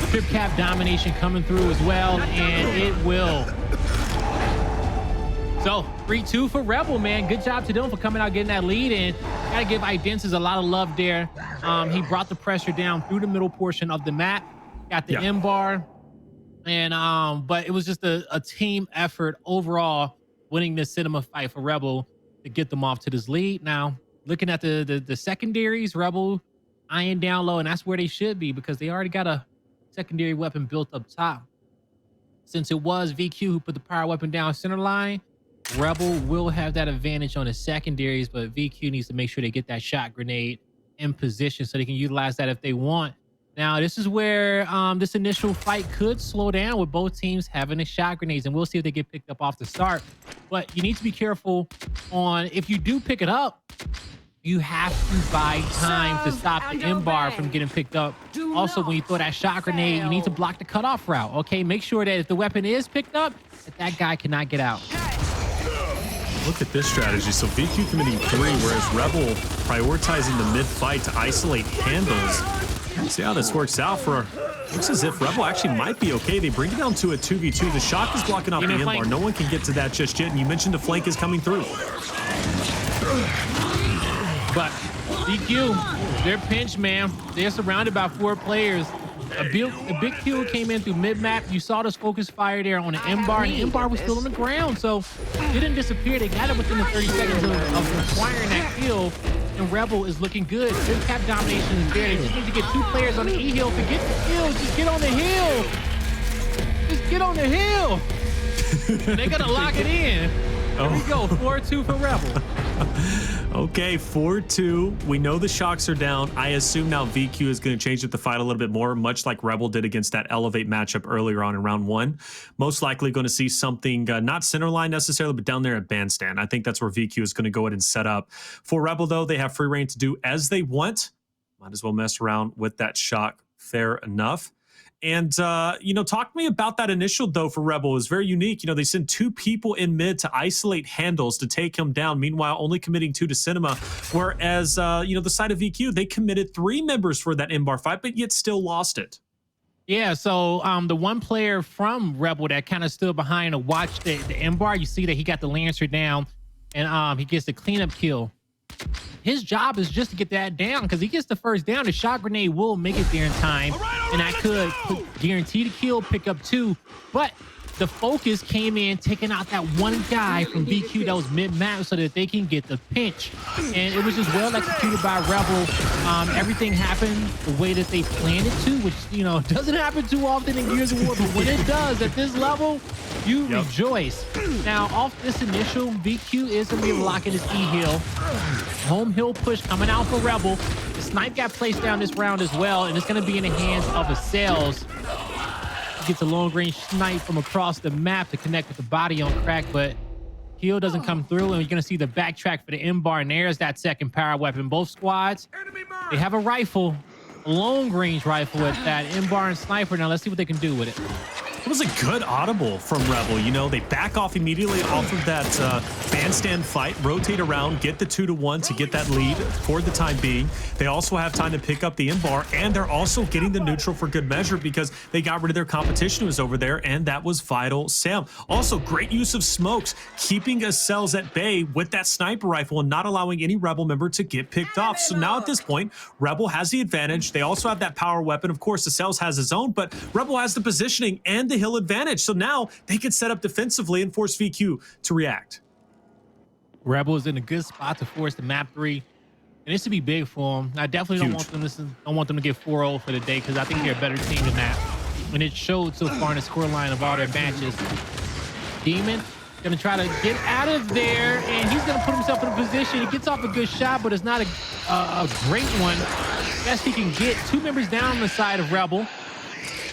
Trip cap domination coming through as well, and it will. So 3-2 for Rebel, man. Good job to them for coming out getting that lead, and gotta give Identivez a lot of love there. He brought the pressure down through the middle portion of the map, got the M bar, and but it was just a team effort overall, winning this cinema fight for Rebel to get them off to this lead. Now looking at the secondaries, Rebel eyeing down low, and that's where they should be because they already got a secondary weapon built up top. Since it was VQ who put the power weapon down center line, Rebel will have that advantage on the secondaries, but VQ needs to make sure they get that shot grenade in position so they can utilize that if they want. Now, this is where this initial fight could slow down with both teams having the shot grenades, and we'll see if they get picked up off the start. But you need to be careful on, if you do pick it up, you have to buy time to stop the M-bar from getting picked up. Also, when you throw that shot grenade, you need to block the cutoff route, okay? Make sure that if the weapon is picked up, that guy cannot get out. Look at this strategy. So VQ committing 3, whereas Rebel prioritizing the mid-fight to isolate Hndles. See how this works out for... Looks as if Rebel actually might be okay. They bring it down to a 2v2. The Shock is blocking off the M-bar. No one can get to that just yet. And you mentioned the flank is coming through. But DQ, they're pinched, man. They're surrounded by 4 players. A big kill came in through mid-map. You saw this focus fire there on the M-bar, and the M-bar was still on the ground, so it didn't disappear. They got it within the 30 seconds of acquiring that kill, and Rebel is looking good. Good cap domination is there. They just need to get 2 players on the E-hill to get the kills. Just get on the hill. Just get on the hill. And they're going to lock it in. There we go, 4-2 for Rebel. Okay, 4-2. We know the Shocks are down. I assume now VQ is going to change up the fight a little bit more, much like Rebel did against that Elevate matchup earlier on in round 1. Most likely going to see something, not center line necessarily, but down there at bandstand. I think that's where VQ is going to go ahead and set up. For Rebel, though, they have free reign to do as they want. Might as well mess around with that Shock. Fair enough. And, talk to me about that initial, though, for Rebel. It was very unique. They send 2 people in mid to isolate Hndles to take him down, meanwhile only committing 2 to Cinema, whereas, the side of VQ, they committed 3 members for that M-bar fight, but yet still lost it. Yeah, so the one player from Rebel that kind of stood behind to watch the M-bar, you see that he got the Lancer down, and he gets the cleanup kill. His job is just to get that down, because he gets the first down. The shot grenade will make it there in time, and that could guarantee the kill, pick up 2. But the focus came in, taking out that one guy from VQ that was mid-map so that they can get the pinch. And it was just well executed by Rebel. Everything happened the way that they planned it to, which, doesn't happen too often in Gears of War, but when it does at this level, you rejoice. Now, off this initial, VQ is going to be locking his E-heal. Home hill push coming out for Rebel. The snipe got placed down this round as well, and it's going to be in the hands of Acells. Gets a long range snipe from across the map to connect with the body on Crack, but heal doesn't come through, and you're going to see the backtrack for the M-bar, and there's that second power weapon. Both squads, they have a rifle, a long range rifle with that M-bar and sniper. Now let's see what they can do with it. It was a good audible from Rebel. They back off immediately off of that bandstand fight, rotate around, get the 2-to-1 to get that lead for the time being. They also have time to pick up the M-bar, and they're also getting the neutral for good measure because they got rid of their competition who was over there, and that was Vital Sam. Also, great use of smokes, keeping Acells at bay with that sniper rifle and not allowing any Rebel member to get picked off. So now at this point, Rebel has the advantage. They also have that power weapon. Of course, Acells has his own, but Rebel has the positioning and the hill advantage. So now they can set up defensively and force VQ to react. Rebel is in a good spot to force the map 3. And this would be big for them. I definitely don't want them to get 4-0 for the day, because I think they're a better team than that. And it showed so far in the scoreline of all their matches. Demon gonna try to get out of there, and he's gonna put himself in a position. He gets off a good shot, but it's not a great one. Best he can get. 2 members down on the side of Rebel.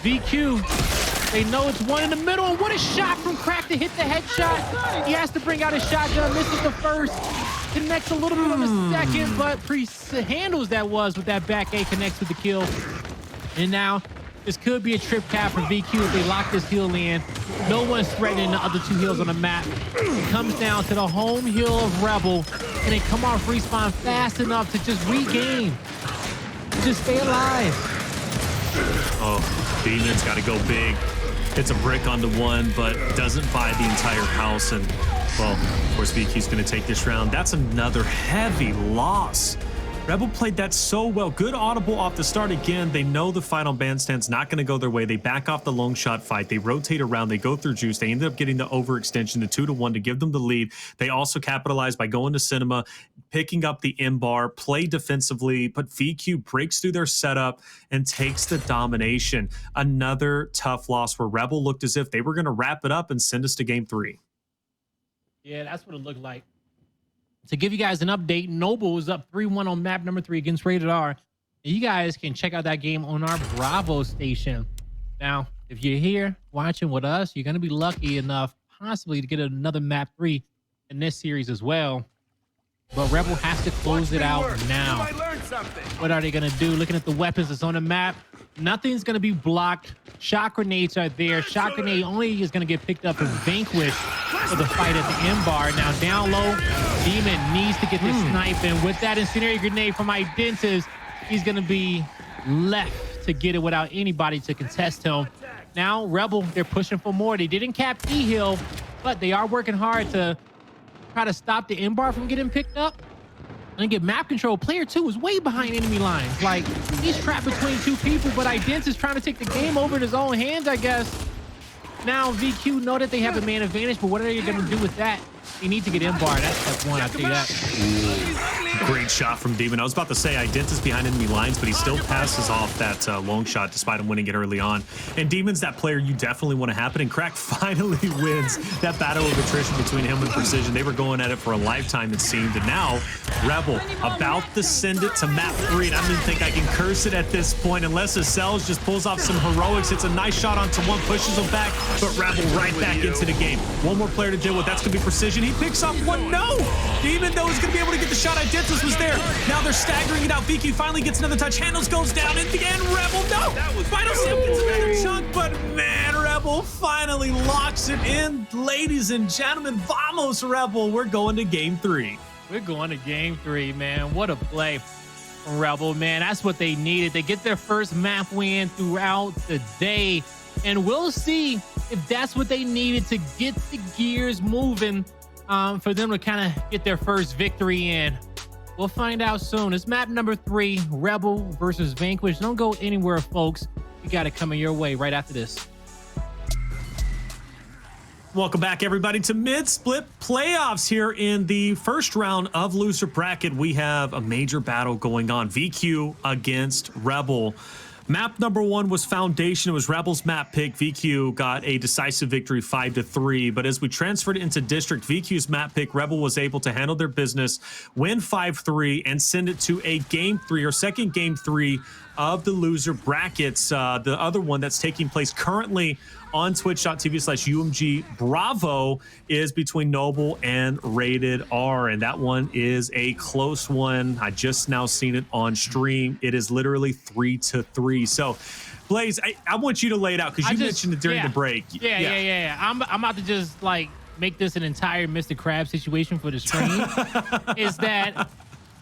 VQ, they know it's one in the middle, and what a shot from Crack to hit the headshot. He has to bring out his shotgun, misses the first, connects a little bit on the second, but Hndles that was with that back A, connects with the kill. And now this could be a trip cap for VQ if they lock this hill in. No one's threatening the other 2 hills on the map. It comes down to the home hill of Rebel, and they come off respawn fast enough to just regain, to just stay alive. Oh, Demon's got to go big. It's a brick onto 1, but doesn't buy the entire house. And, well, of course, VQ's going to take this round. That's another heavy loss. Rebel played that so well. Good audible off the start again. They know the fight on bandstand's not going to go their way. They back off the long shot fight. They rotate around. They go through juice. They ended up getting the overextension, the 2-to-1 to give them the lead. They also capitalized by going to Cinema, picking up the M-bar, play defensively, but VQ breaks through their setup and takes the domination. Another tough loss where Rebel looked as if they were going to wrap it up and send us to game 3. Yeah, that's what it looked like. To give you guys an update, Noble is up 3-1 on map number 3 against Rated R. You guys can check out that game on our Bravo station. Now, if you're here watching with us, you're going to be lucky enough possibly to get another map 3 in this series as well. But Rebel has to close it out now. What are they going to do? Looking at the weapons that's on the map, nothing's going to be blocked. Shot grenades are there. Shot grenade only is going to get picked up as Vanquish for the fight at the M-bar. Now down low, Demon needs to get this snipe, and with that incendiary grenade from Identivez, he's going to be left to get it without anybody to contest him. Now Rebel, they're pushing for more. They didn't cap E-Hill, but they are working hard to try to stop the M-bar from getting picked up and get map control. Player 2 is way behind enemy lines. Like, he's trapped between 2 people, but Identivez is trying to take the game over in his own hands, I guess. Now VQ know that they have a man advantage, but what are they going to do with that? They need to get M-bar. That's step 1, I'll tell you that. Great shot from Demon. I was about to say Identivez behind enemy lines, but he still passes off that long shot despite him winning it early on. And Demon's that player you definitely want to happen, and Crack finally wins that battle of attrition between him and Precision. They were going at it for a lifetime, it seemed, and now Rebel about to send it to map 3, and I don't even think I can curse it at this point unless Acells just pulls off some heroics. It's a nice shot onto 1, pushes him back, but Rebel right back into the game. One more player to deal with. That's going to be Precision. He picks up 1. No! Demon, though, is going to be able to get the shot. Identivez Hndles was there. Now they're staggering it out. VQ finally gets another touch. Hndles goes down in the end. Rebel, no! Final Sim gets another chunk, but man, Rebel finally locks it in. Ladies and gentlemen, vamos, Rebel. We're going to game 3. We're going to game 3, man. What a play from Rebel, man. That's what they needed. They get their first map win throughout the day, and we'll see if that's what they needed to get the gears moving for them to kind of get their first victory in. We'll find out soon. It's map number 3, Rebel versus Vanquish. Don't go anywhere, folks. You got it coming your way right after this. Welcome back, everybody, to mid-split playoffs here in the first round of loser bracket. We have a major battle going on. VQ against Rebel. Map number 1 was Foundation. It was Rebel's map pick. VQ got a decisive victory 5-3. But as we transferred into District, VQ's map pick, Rebel was able to handle their business, win 5-3, and send it to a game 3 or second game 3 of the loser brackets. The other one that's taking place currently on twitch.tv/UMG Bravo is between Noble and Rated R, and that one is a close one. I just now seen it on stream. It is literally 3-3. So Blaze, I want you to lay it out because you mentioned it during the break. Yeah. I'm about to just like make this an entire Mr. Krabs situation for the stream. Is that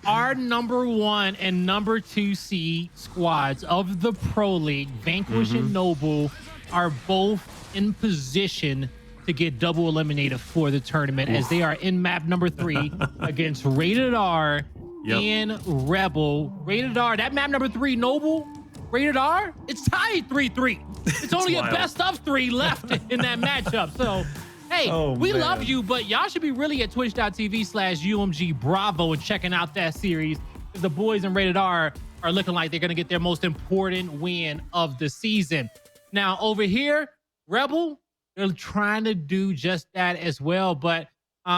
our number 1 and number 2 seed squads of the Pro League, Vanquish and Noble, are both in position to get double eliminated for the tournament as they are in map number 3 against Rated R and Rebel. Rated R, that map number 3, Noble, Rated R, it's tied 3-3. It's only a best of 3 left in that matchup. So, hey, we love you, but y'all should be really at twitch.tv/UMG Bravo and checking out that series. The boys in Rated R are looking like they're going to get their most important win of the season. Now, over here, Rebel, they're trying to do just that as well, but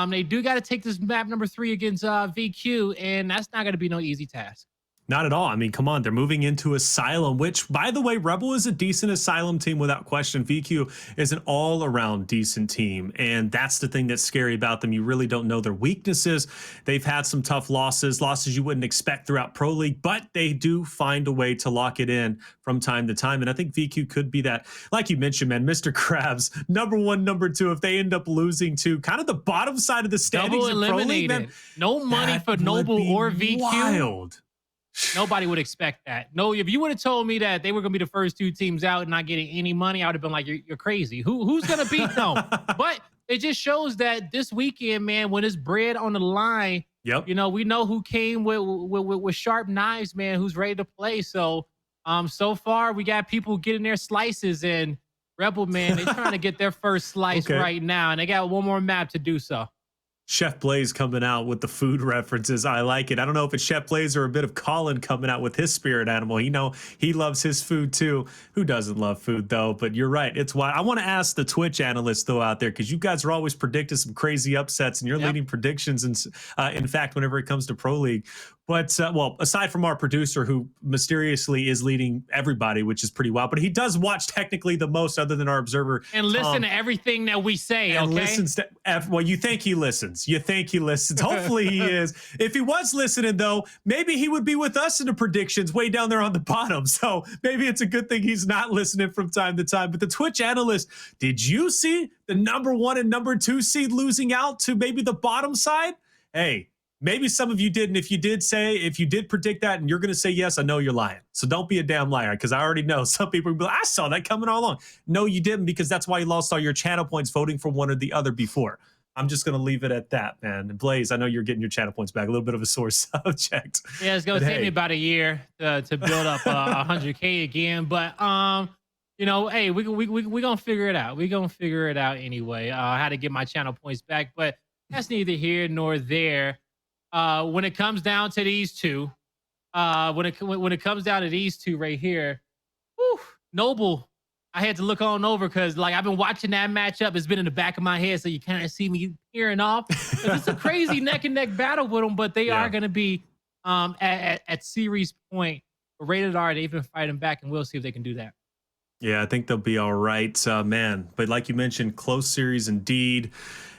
they do got to take this map number 3 against VQ, and that's not going to be no easy task. Not at all. I mean, come on. They're moving into Asylum, which, by the way, Rebel is a decent Asylum team without question. VQ is an all-around decent team, and that's the thing that's scary about them. You really don't know their weaknesses. They've had some tough losses you wouldn't expect throughout Pro League, but they do find a way to lock it in from time to time, and I think VQ could be that. Like you mentioned, man, Mr. Krabs, number 1, number 2, if they end up losing to kind of the bottom side of the standings in Pro League, man, no money for Noble or VQ. Wild. Nobody would expect that. No, if you would have told me that they were going to be the first 2 teams out and not getting any money, I would have been like, you're crazy. Who's going to beat them? But it just shows that this weekend, man, when it's bread on the line, you know, we know who came with sharp knives, man, who's ready to play. So, so far we got people getting their slices, and Rebel, man, they're trying to get their first slice right now, and they got one more map to do so. Chef Blaze coming out with the food references. I like it. I don't know if it's Chef Blaze or a bit of Colin coming out with his spirit animal. You know, he loves his food too. Who doesn't love food though? But you're right. It's why I want to ask the Twitch analysts though out there, because you guys are always predicting some crazy upsets and you're leading predictions. And in fact, whenever it comes to Pro League, but well, aside from our producer who mysteriously is leading everybody, which is pretty wild, but he does watch technically the most other than our observer. And listen to everything that we say, and listens to, well, you think he listens. You think he listens. Hopefully he is. If he was listening, though, maybe he would be with us in the predictions way down there on the bottom. So maybe it's a good thing he's not listening from time to time. But the Twitch analyst, did you see the number 1 and number 2 seed losing out to maybe the bottom side? Hey, maybe some of you didn't. If you did predict that and you're going to say yes, I know you're lying. So don't be a damn liar, because I already know some people will be like, I saw that coming all along. No, you didn't, because that's why you lost all your channel points voting for one or the other before. I'm just going to leave it at that, man. And Blaze, I know you're getting your channel points back. A little bit of a sore subject. Yeah, it's going to take me about a year to build up 100K again. But, you know, hey, we're going to figure it out. We're going to figure it out anyway, how to get my channel points back. But that's neither here nor there. When it comes down to these two, when it comes down to these two right here, whew, Noble, I had to look on over because like I've been watching that matchup. It's been in the back of my head, so you kind of see me peering off. It's a crazy neck and neck battle with them, but they are going to be at series point. Rated R, they've been fighting back, and we'll see if they can do that. Yeah, I think they'll be all right, man. But like you mentioned, close series indeed.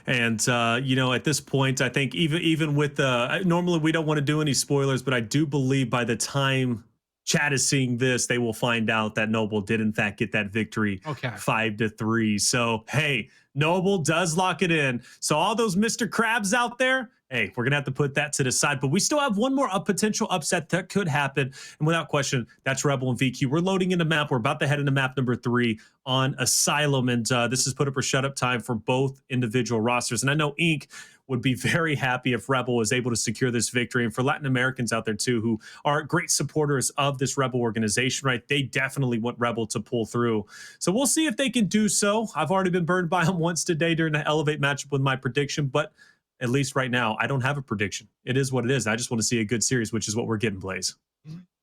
And you know, at this point, I think even with normally we don't want to do any spoilers, but I do believe by the time chat is seeing this, they will find out that Noble did in fact get that victory, Okay. 5-3. So hey, Noble does lock it in. So all those Mr. Krabs out there, hey, we're gonna have to put that to the side. But we still have one more potential upset that could happen, and without question, that's Rebel and VQ. We're loading into map. We're about to head into map number 3 on Asylum, and this is put up or shut up time for both individual rosters. And I know Inc. would be very happy if Rebel was able to secure this victory. And for Latin Americans out there too, who are great supporters of this Rebel organization, right? They definitely want Rebel to pull through. So we'll see if they can do so. I've already been burned by them once today during the Elevate matchup with my prediction, but at least right now, I don't have a prediction. It is what it is. I just want to see a good series, which is what we're getting, Blaze.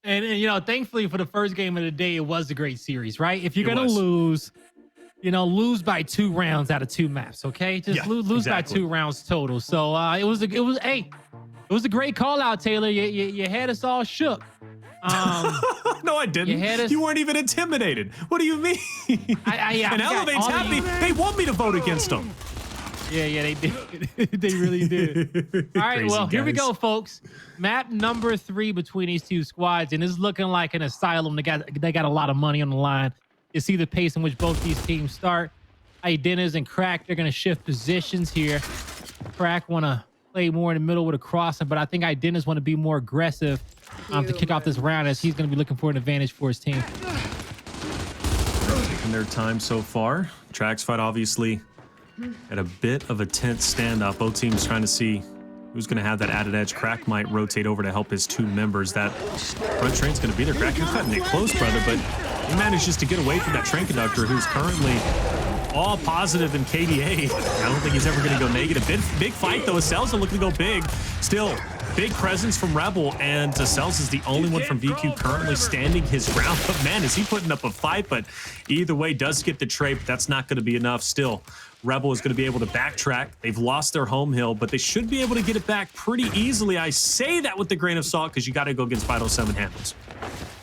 And you know, thankfully for the first game of the day, it was a great series, right? If you're going to lose, you know, lose by 2 rounds out of 2 maps, okay? Just lose exactly. By 2 rounds total. So it was a great call out, Taylor. You had us all shook. No, I didn't. You weren't even intimidated. What do you mean? And Elevate's happy. They want me to vote against them. Yeah, they did. They really did. All right, well, here we go, folks. Map number 3 between these two squads, and it's looking like an Asylum. They got a lot of money on the line. You see the pace in which both these teams start. Identivez and Crack, they're going to shift positions here. Crack want to play more in the middle with a crossing, but I think Identivez want to be more aggressive to kick off this round, as he's going to be looking for an advantage for his team. Taking their time so far. Trax fight, obviously, at a bit of a tense standoff. Both teams trying to see who's going to have that added edge. Crack might rotate over to help his 2 members. That front train's going to be there. Crack, you're cutting it close, brother, but he manages to get away from that train conductor, who's currently all positive in KDA. I don't think he's ever going to go negative. Big fight, though. Acells are looking to go big. Still, big presence from Rebel, and Acells is the only one from VQ currently standing his ground. But man, is he putting up a fight, but either way, does get the trade, but that's not going to be enough. Still, Rebel is going to be able to backtrack. They've lost their home hill, but they should be able to get it back pretty easily. I say that with a grain of salt because you got to go against Vital 7 Hndles.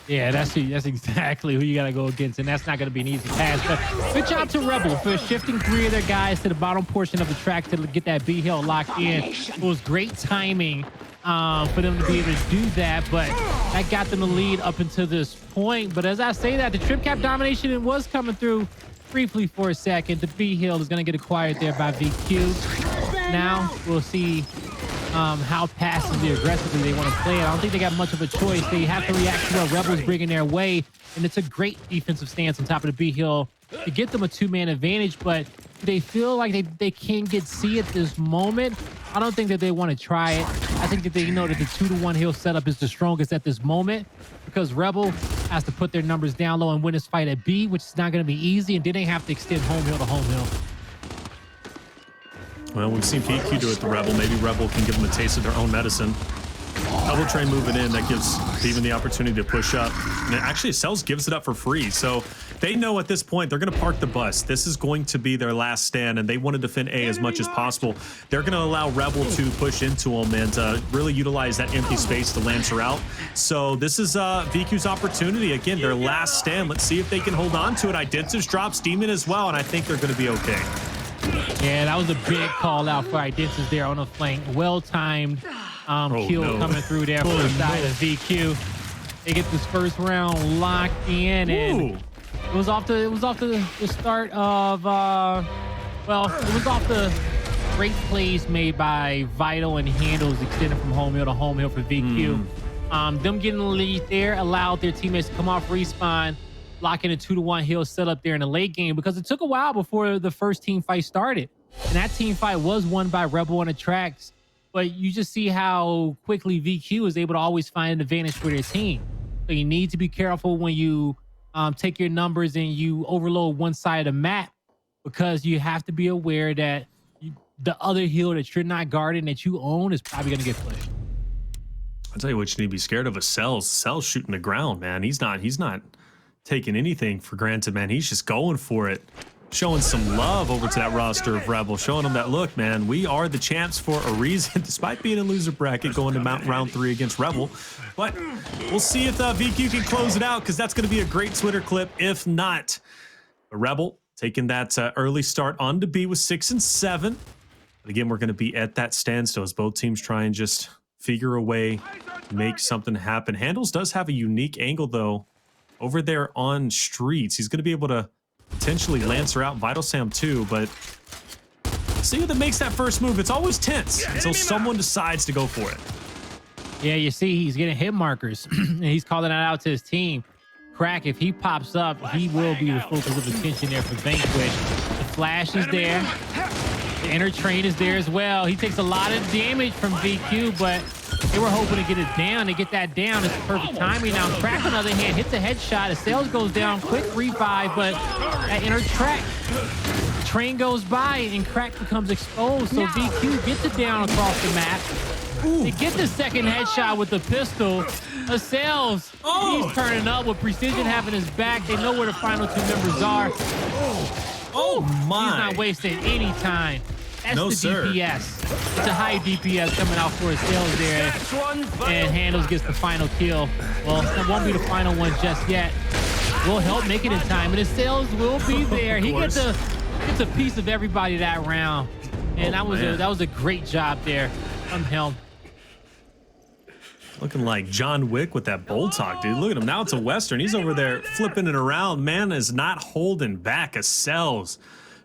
Yeah, that's exactly who you got to go against, and that's not going to be an easy task. But good job to Rebel for shifting 3 of their guys to the bottom portion of the track to get that B hill locked in. It was great timing for them to be able to do that, but that got them the lead up until this point. But as I say that, the trip cap domination was coming through briefly for a second. The B hill is going to get acquired there by VQ. Now we'll see how passively aggressively they want to play it. I don't think they got much of a choice. They have to react to what Rebels bringing their way, and it's a great defensive stance on top of the B hill to get them a 2-man advantage. But they feel like they can get C at this moment. I don't think that they want to try it. I think that they know that the 2-to-1 hill setup is the strongest at this moment, because Rebel has to put their numbers down low and win this fight at B, which is not going to be easy, and then they have to extend home hill to home hill. Well, we've seen VQ do it to Rebel. Maybe Rebel can give them a taste of their own medicine. Double train moving in, that gives even the opportunity to push up. And actually, Acells gives it up for free. So they know at this point they're going to park the bus. This is going to be their last stand, and they want to defend A as much as possible. They're going to allow Rebel to push into them and really utilize that empty space to Lancer out. So this is VQ's opportunity. Again, their last stand. Let's see if they can hold on to it. Identivez drops Demon as well, and I think they're going to be okay. Yeah, that was a big call out for Identivez there on the flank. Well-timed kill coming through there for the side of VQ. They get this first round locked in, and it was off the start of it was off the great plays made by Vital and Hndles extended from home hill to home hill for VQ. Them getting the lead there allowed their teammates to come off respawn, locking a 2-to-1 hill set up there in the late game, because it took a while before the first team fight started. And that team fight was won by Rebel on the tracks. But you just see how quickly VQ is able to always find an advantage for their team. So you need to be careful when you take your numbers and you overload one side of the map, because you have to be aware that the other hill that you're not guarding, that you own, is probably going to get played. I'll tell you what you need to be scared of. Acells. Acells shooting the ground, man. He's not taking anything for granted, man. He's just going for it. showing some love over to that roster of Rebel, showing them that, look, man, we are the champs for a reason, despite being in loser bracket going to round 3 against Rebel. But we'll see if VQ can close it out, because that's going to be a great Twitter clip. If not, the Rebel taking that early start on to B with 6 and 7. But again, we're going to be at that standstill as both teams try and just figure a way, make something happen. Hndles does have a unique angle, though, over there on streets. He's going to be able to potentially Lancer out Vital Sam too, but see who that makes that first move. It's always tense until someone decides to go for it. Yeah, you see he's getting hit markers and he's calling that out to his team. Crack, if he pops up, he will be the focus of attention there for Vanquish. The flash is there. The inner train is there as well. He takes a lot of damage from VQ, but they were hoping to get it down. To get that down, it's perfect timing. Now, Crack, on the other hand, hits a headshot. Acells goes down, quick revive, but that inner track, the train goes by and Crack becomes exposed. So VQ gets it down across the map. They get the second headshot with the pistol. Acells, he's turning up with Precision having his back. They know where the final 2 members are. Oh my! He's not wasting any time. That's no, the sir. DPS. It's a high DPS coming out for Acells there. And Hndles gets the final kill. Well, that won't be the final one just yet. We'll help make it in time. And Acells will be there. He gets a piece of everybody that round. And that was a great job there from him. Looking like John Wick with that bolt talk, dude. Look at him. Now it's a Western. He's over there flipping it around. Man is not holding back. Acells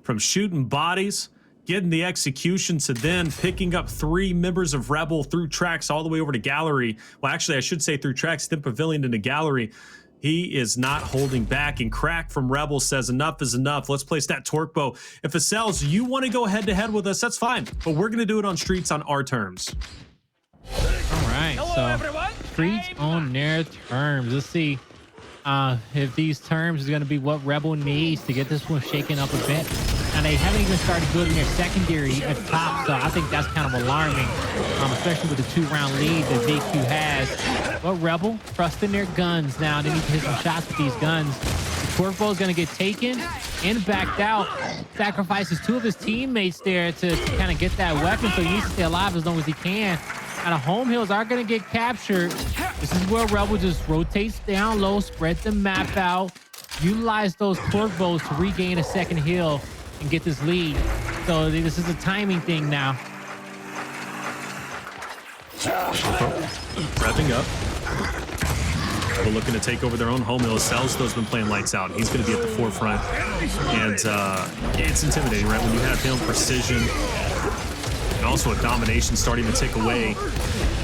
from shooting bodies, getting the execution, to then picking up 3 members of Rebel through tracks all the way over to Gallery. Well, actually, I should say through tracks, then Pavilion into Gallery. He is not holding back, and Crack from Rebel says enough is enough. Let's place that torque bow. If Acells, you want to go head-to-head with us, that's fine, but we're going to do it on streets on our terms. All right, so streets on their terms. Let's see if these terms is going to be what Rebel needs to get this one shaken up a bit. And they haven't even started building their secondary at top, so I think that's kind of alarming, especially with the 2-round lead that VQ has. But Rebel trusting their guns now. They need to hit some shots with these guns. The torque bow is going to get taken and backed out. Sacrifices 2 of his teammates there to kind of get that weapon, so he needs to stay alive as long as he can. Now the home hills are going to get captured. This is where Rebel just rotates down low, spread the map out, utilize those torque bows to regain a second hill and get this lead. So this is a timing thing now. Wrapping up. We're looking to take over their own home hill. Acells, though's been playing lights out. He's going to be at the forefront. And it's intimidating, right? When you have him precision and also a domination starting to tick away,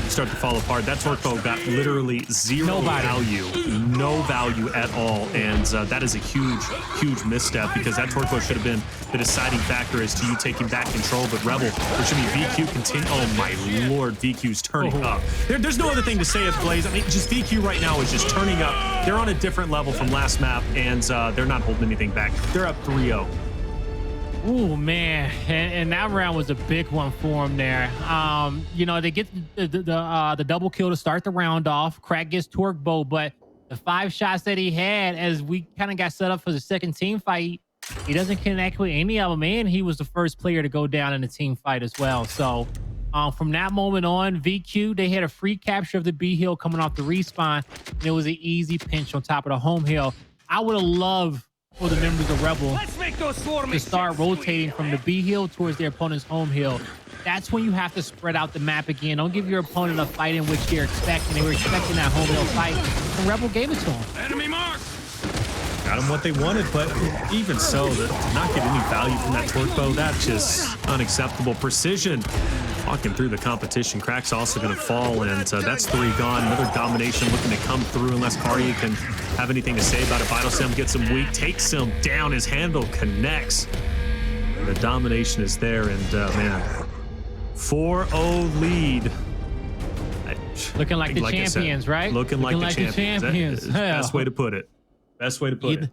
start to fall apart. That torque bow got literally zero value, no value at all, and that is a huge misstep, because that torque bow should have been the deciding factor as to you taking back control. But Rebel, it should be VQ continue. Oh my lord, VQ's turning up. There's no other thing to say, Blaze. I mean, just VQ right now is just turning up. They're on a different level from last map, and they're not holding anything back. They're up 3-0. Oh man, and that round was a big one for him there. You know, they get the double kill to start the round off. Crack gets torque bow, but the 5 shots that he had, as we kind of got set up for the second team fight, he doesn't connect with any of them, and he was the first player to go down in the team fight as well. So from that moment on, VQ, they had a free capture of the B hill coming off the respawn, and it was an easy pinch on top of the home hill. I would have loved for the members of Rebel to start rotating from the B hill towards their opponent's home hill. That's when you have to spread out the map again. Don't give your opponent a fight in which they're expecting. They were expecting that home hill fight, and Rebel gave it to them. Enemy mark. Got them what they wanted, but even so, to not get any value from that torque bow, that's just unacceptable. Precision walking through the competition. Crack's also going to fall, and that's 3 gone. Another domination looking to come through unless Kardia can have anything to say about it. Vital Sam gets him weak, takes him down. His handle connects. And the domination is there, and man, 4-0 lead. Looking like the champions, right? Looking like the champions. Best way to put it. Best way to put it.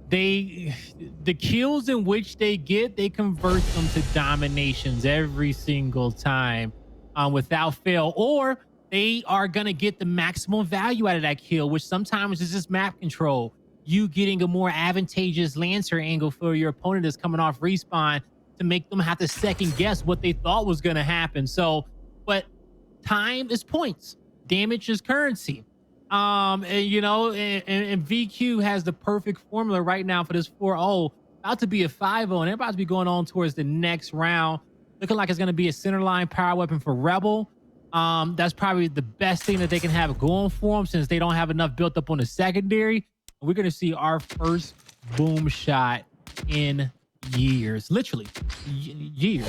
The kills in which they get, they convert them to dominations every single time without fail, or they are going to get the maximum value out of that kill, which sometimes is just map control. you getting a more advantageous Lancer angle for your opponent that's coming off respawn to make them have to second guess what they thought was going to happen. So, but time is points, damage is currency. And you know, and VQ has the perfect formula right now for this 4-0, about to be a 5-0, and they're about to be going on towards the next round. Looking like it's going to be a center line power weapon for Rebel. That's probably the best thing that they can have going for them since they don't have enough built up on the secondary. We're going to see our first boom shot in years, literally years.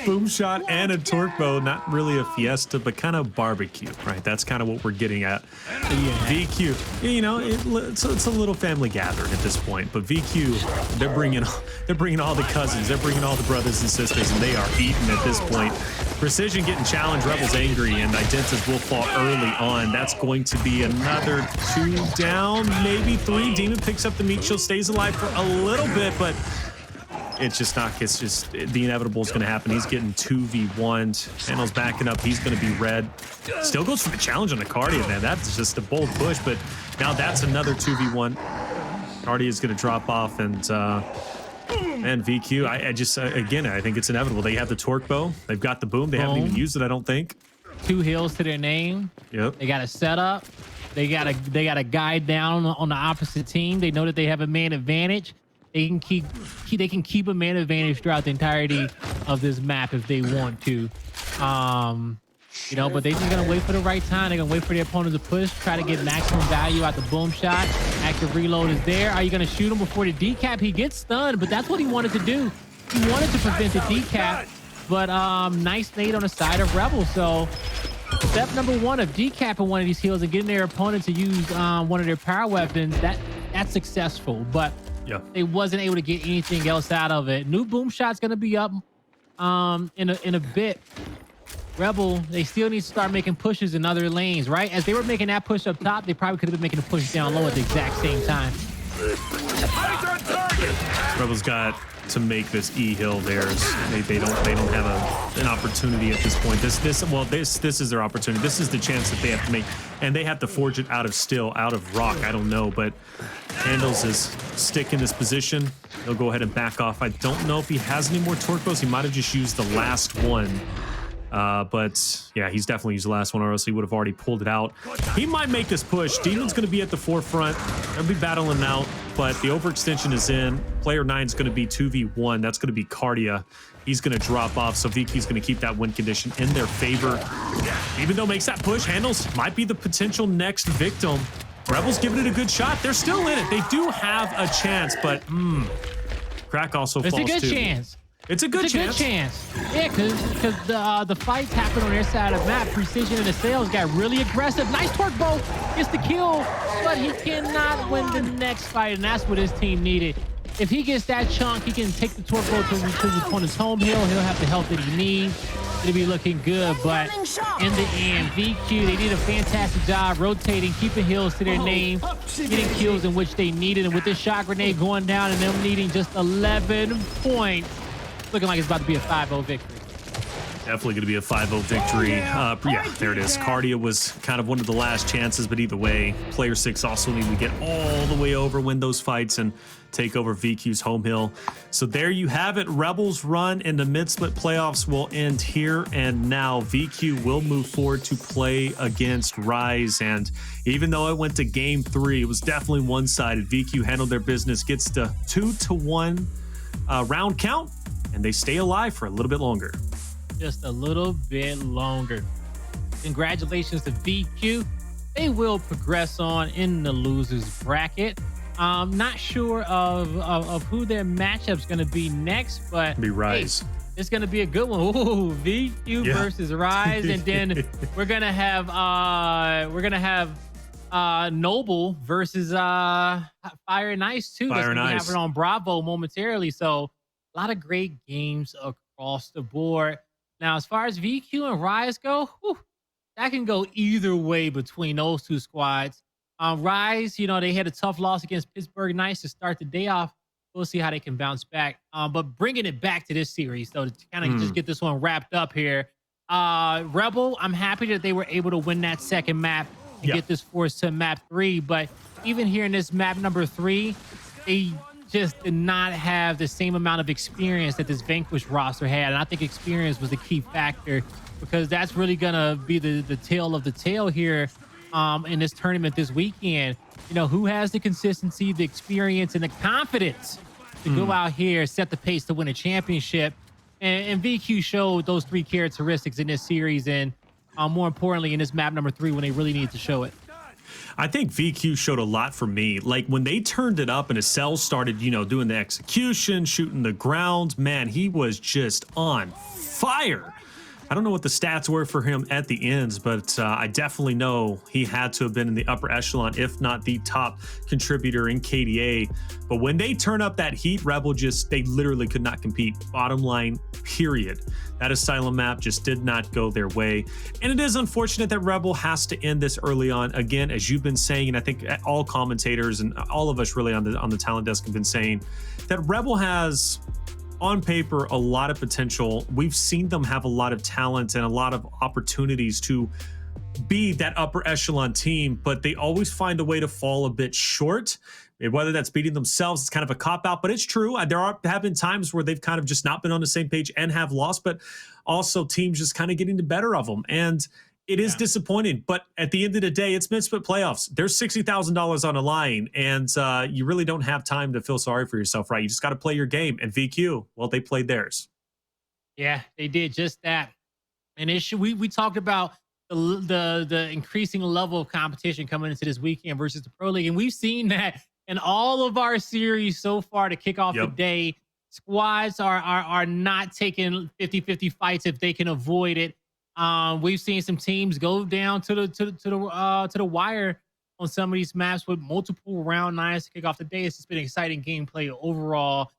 Boom shot and a torque bow, not really a fiesta, but kind of barbecue, right? That's kind of what we're getting at. Yeah. VQ, you know, it's a little family gathering at this point, but VQ, they're bringing all the cousins, they're bringing all the brothers and sisters, and they are eating at this point. Precision getting challenged, Rebels angry, and Identivez will fall early on. That's going to be another 2 down, maybe 3. Demon picks up the meat shield, stays alive for a little bit, but it's just the inevitable is going to happen. He's getting 2v1'd. Hndles backing up. He's going to be red. Still goes for the challenge on the Kardia, man. That's just a bold push, but now that's another 2v1. Kardia is going to drop off, and VQ, again, I think it's inevitable. They have the torque bow. They've got the boom. They haven't even used it, I don't think. 2 heals to their name. Yep. They got a setup. They got a guide down on the opposite team. They know that they have a man advantage. They can keep a man advantage throughout the entirety of this map if they want to. You know, but they're just gonna wait for the right time. They're gonna wait for their opponent to push, try to get maximum value out the boom shot. Active reload is there. Are you gonna shoot him before the decap? He gets stunned, but that's what he wanted to do. He wanted to prevent the decap, but nice nade on the side of Rebel. So step number 1 of decapping one of these heals and getting their opponent to use one of their power weapons, that's successful, but yeah, they wasn't able to get anything else out of it. New boom shot's gonna be up in a bit. Rebel, they still need to start making pushes in other lanes, right? As they were making that push up top, they probably could have been making a push down low at the exact same time. Rebel's got to make this E hill theirs. They don't have an opportunity at this point. This is their opportunity. This is the chance that they have to make, and they have to forge it out of steel, out of rock. I don't know, but Hndles is stick in this position. He'll go ahead and back off. I don't know if he has any more torque bows. He might have just used the last one. But yeah, he's definitely used the last one, or else he would have already pulled it out. He might make this push. Demon's going to be at the forefront. They'll be battling out, but the overextension is in. Player 9 is going to be 2v1. That's going to be Kardia. He's going to drop off, so VQ's going to keep that win condition in their favor. Even though makes that push, Hndles might be the potential next victim. Rebels giving it a good shot. They're still in it. They do have a chance, but Crack also falls too. It's a good chance. It's a good chance. Yeah, because the fights happen on their side of the map. Precision and Acells got really aggressive. Nice torque bow. Gets the kill, but he cannot win the next fight, and that's what his team needed. If he gets that chunk, he can take the torque bow to his opponent's home hill. He'll have the health that he needs. It'll be looking good, but in the end, VQ, they did a fantastic job rotating, keeping heals to their name, getting kills in which they needed, and with this shot grenade going down and them needing just 11 points, looking like it's about to be a 5-0 victory. Definitely going to be a 5-0 victory. Yeah, there it is. Kardia was kind of one of the last chances, but either way, player 6 also need to get all the way over, win those fights, and take over VQ's home hill. So there you have it. Rebels' run in the mid-split playoffs will end here and now. VQ will move forward to play against Rise, and even though it went to game 3, it was definitely one-sided. VQ handled their business, gets to 2-1 round count, and they stay alive for a little bit longer. Just a little bit longer. Congratulations to VQ. They will progress on in the losers bracket. Not sure of who their matchup's going to be next, but be Rise. Hey, it's going to be a good one. Ooh, VQ versus Rise, and then we're going to have Noble versus Fire and Ice too. That's going to be happening on Bravo momentarily. So a lot of great games across the board. Now, as far as VQ and Rise go, that can go either way between those two squads. Rise, you know, they had a tough loss against Pittsburgh Knights to start the day off. We'll see how they can bounce back. But bringing it back to this series, so to kind of just get this one wrapped up here. Rebel, I'm happy that they were able to win that second map. to get this force to map 3. But even here in this map number 3, they just did not have the same amount of experience that this Vanquish roster had. And I think experience was the key factor, because that's really going to be the tail of the tail here in this tournament this weekend. You know, who has the consistency, the experience, and the confidence to go out here, set the pace to win a championship. And VQ showed those 3 characteristics in this series, and more importantly, in this map number 3 when they really needed to show it. I think VQ showed a lot for me. Like when they turned it up and Acells started, you know, doing the execution, shooting the ground, man, he was just on fire. I don't know what the stats were for him at the ends, but I definitely know he had to have been in the upper echelon, if not the top contributor in KDA. But when they turn up that heat, Rebel they literally could not compete. Bottom line, period. That Asylum map just did not go their way. And it is unfortunate that Rebel has to end this early on. Again, as you've been saying, and I think all commentators and all of us really on the talent desk have been saying, that Rebel has, on paper, a lot of potential. We've seen them have a lot of talent and a lot of opportunities to be that upper echelon team, but they always find a way to fall a bit short. Whether that's beating themselves, it's kind of a cop-out, but it's true. There have been times where they've kind of just not been on the same page and have lost, but also teams just kind of getting the better of them. And it is disappointing, but at the end of the day, it's mid-split playoffs. There's $60,000 on the line, and you really don't have time to feel sorry for yourself, right? You just got to play your game. And VQ, well, they played theirs. Yeah, they did just that. And we talked about the increasing level of competition coming into this weekend versus the Pro League, and we've seen that in all of our series so far to kick off the day. Squads are not taking 50-50 fights if they can avoid it. We've seen some teams go down to the wire on some of these maps with multiple round 9s to kick off the day. It's just been exciting gameplay overall.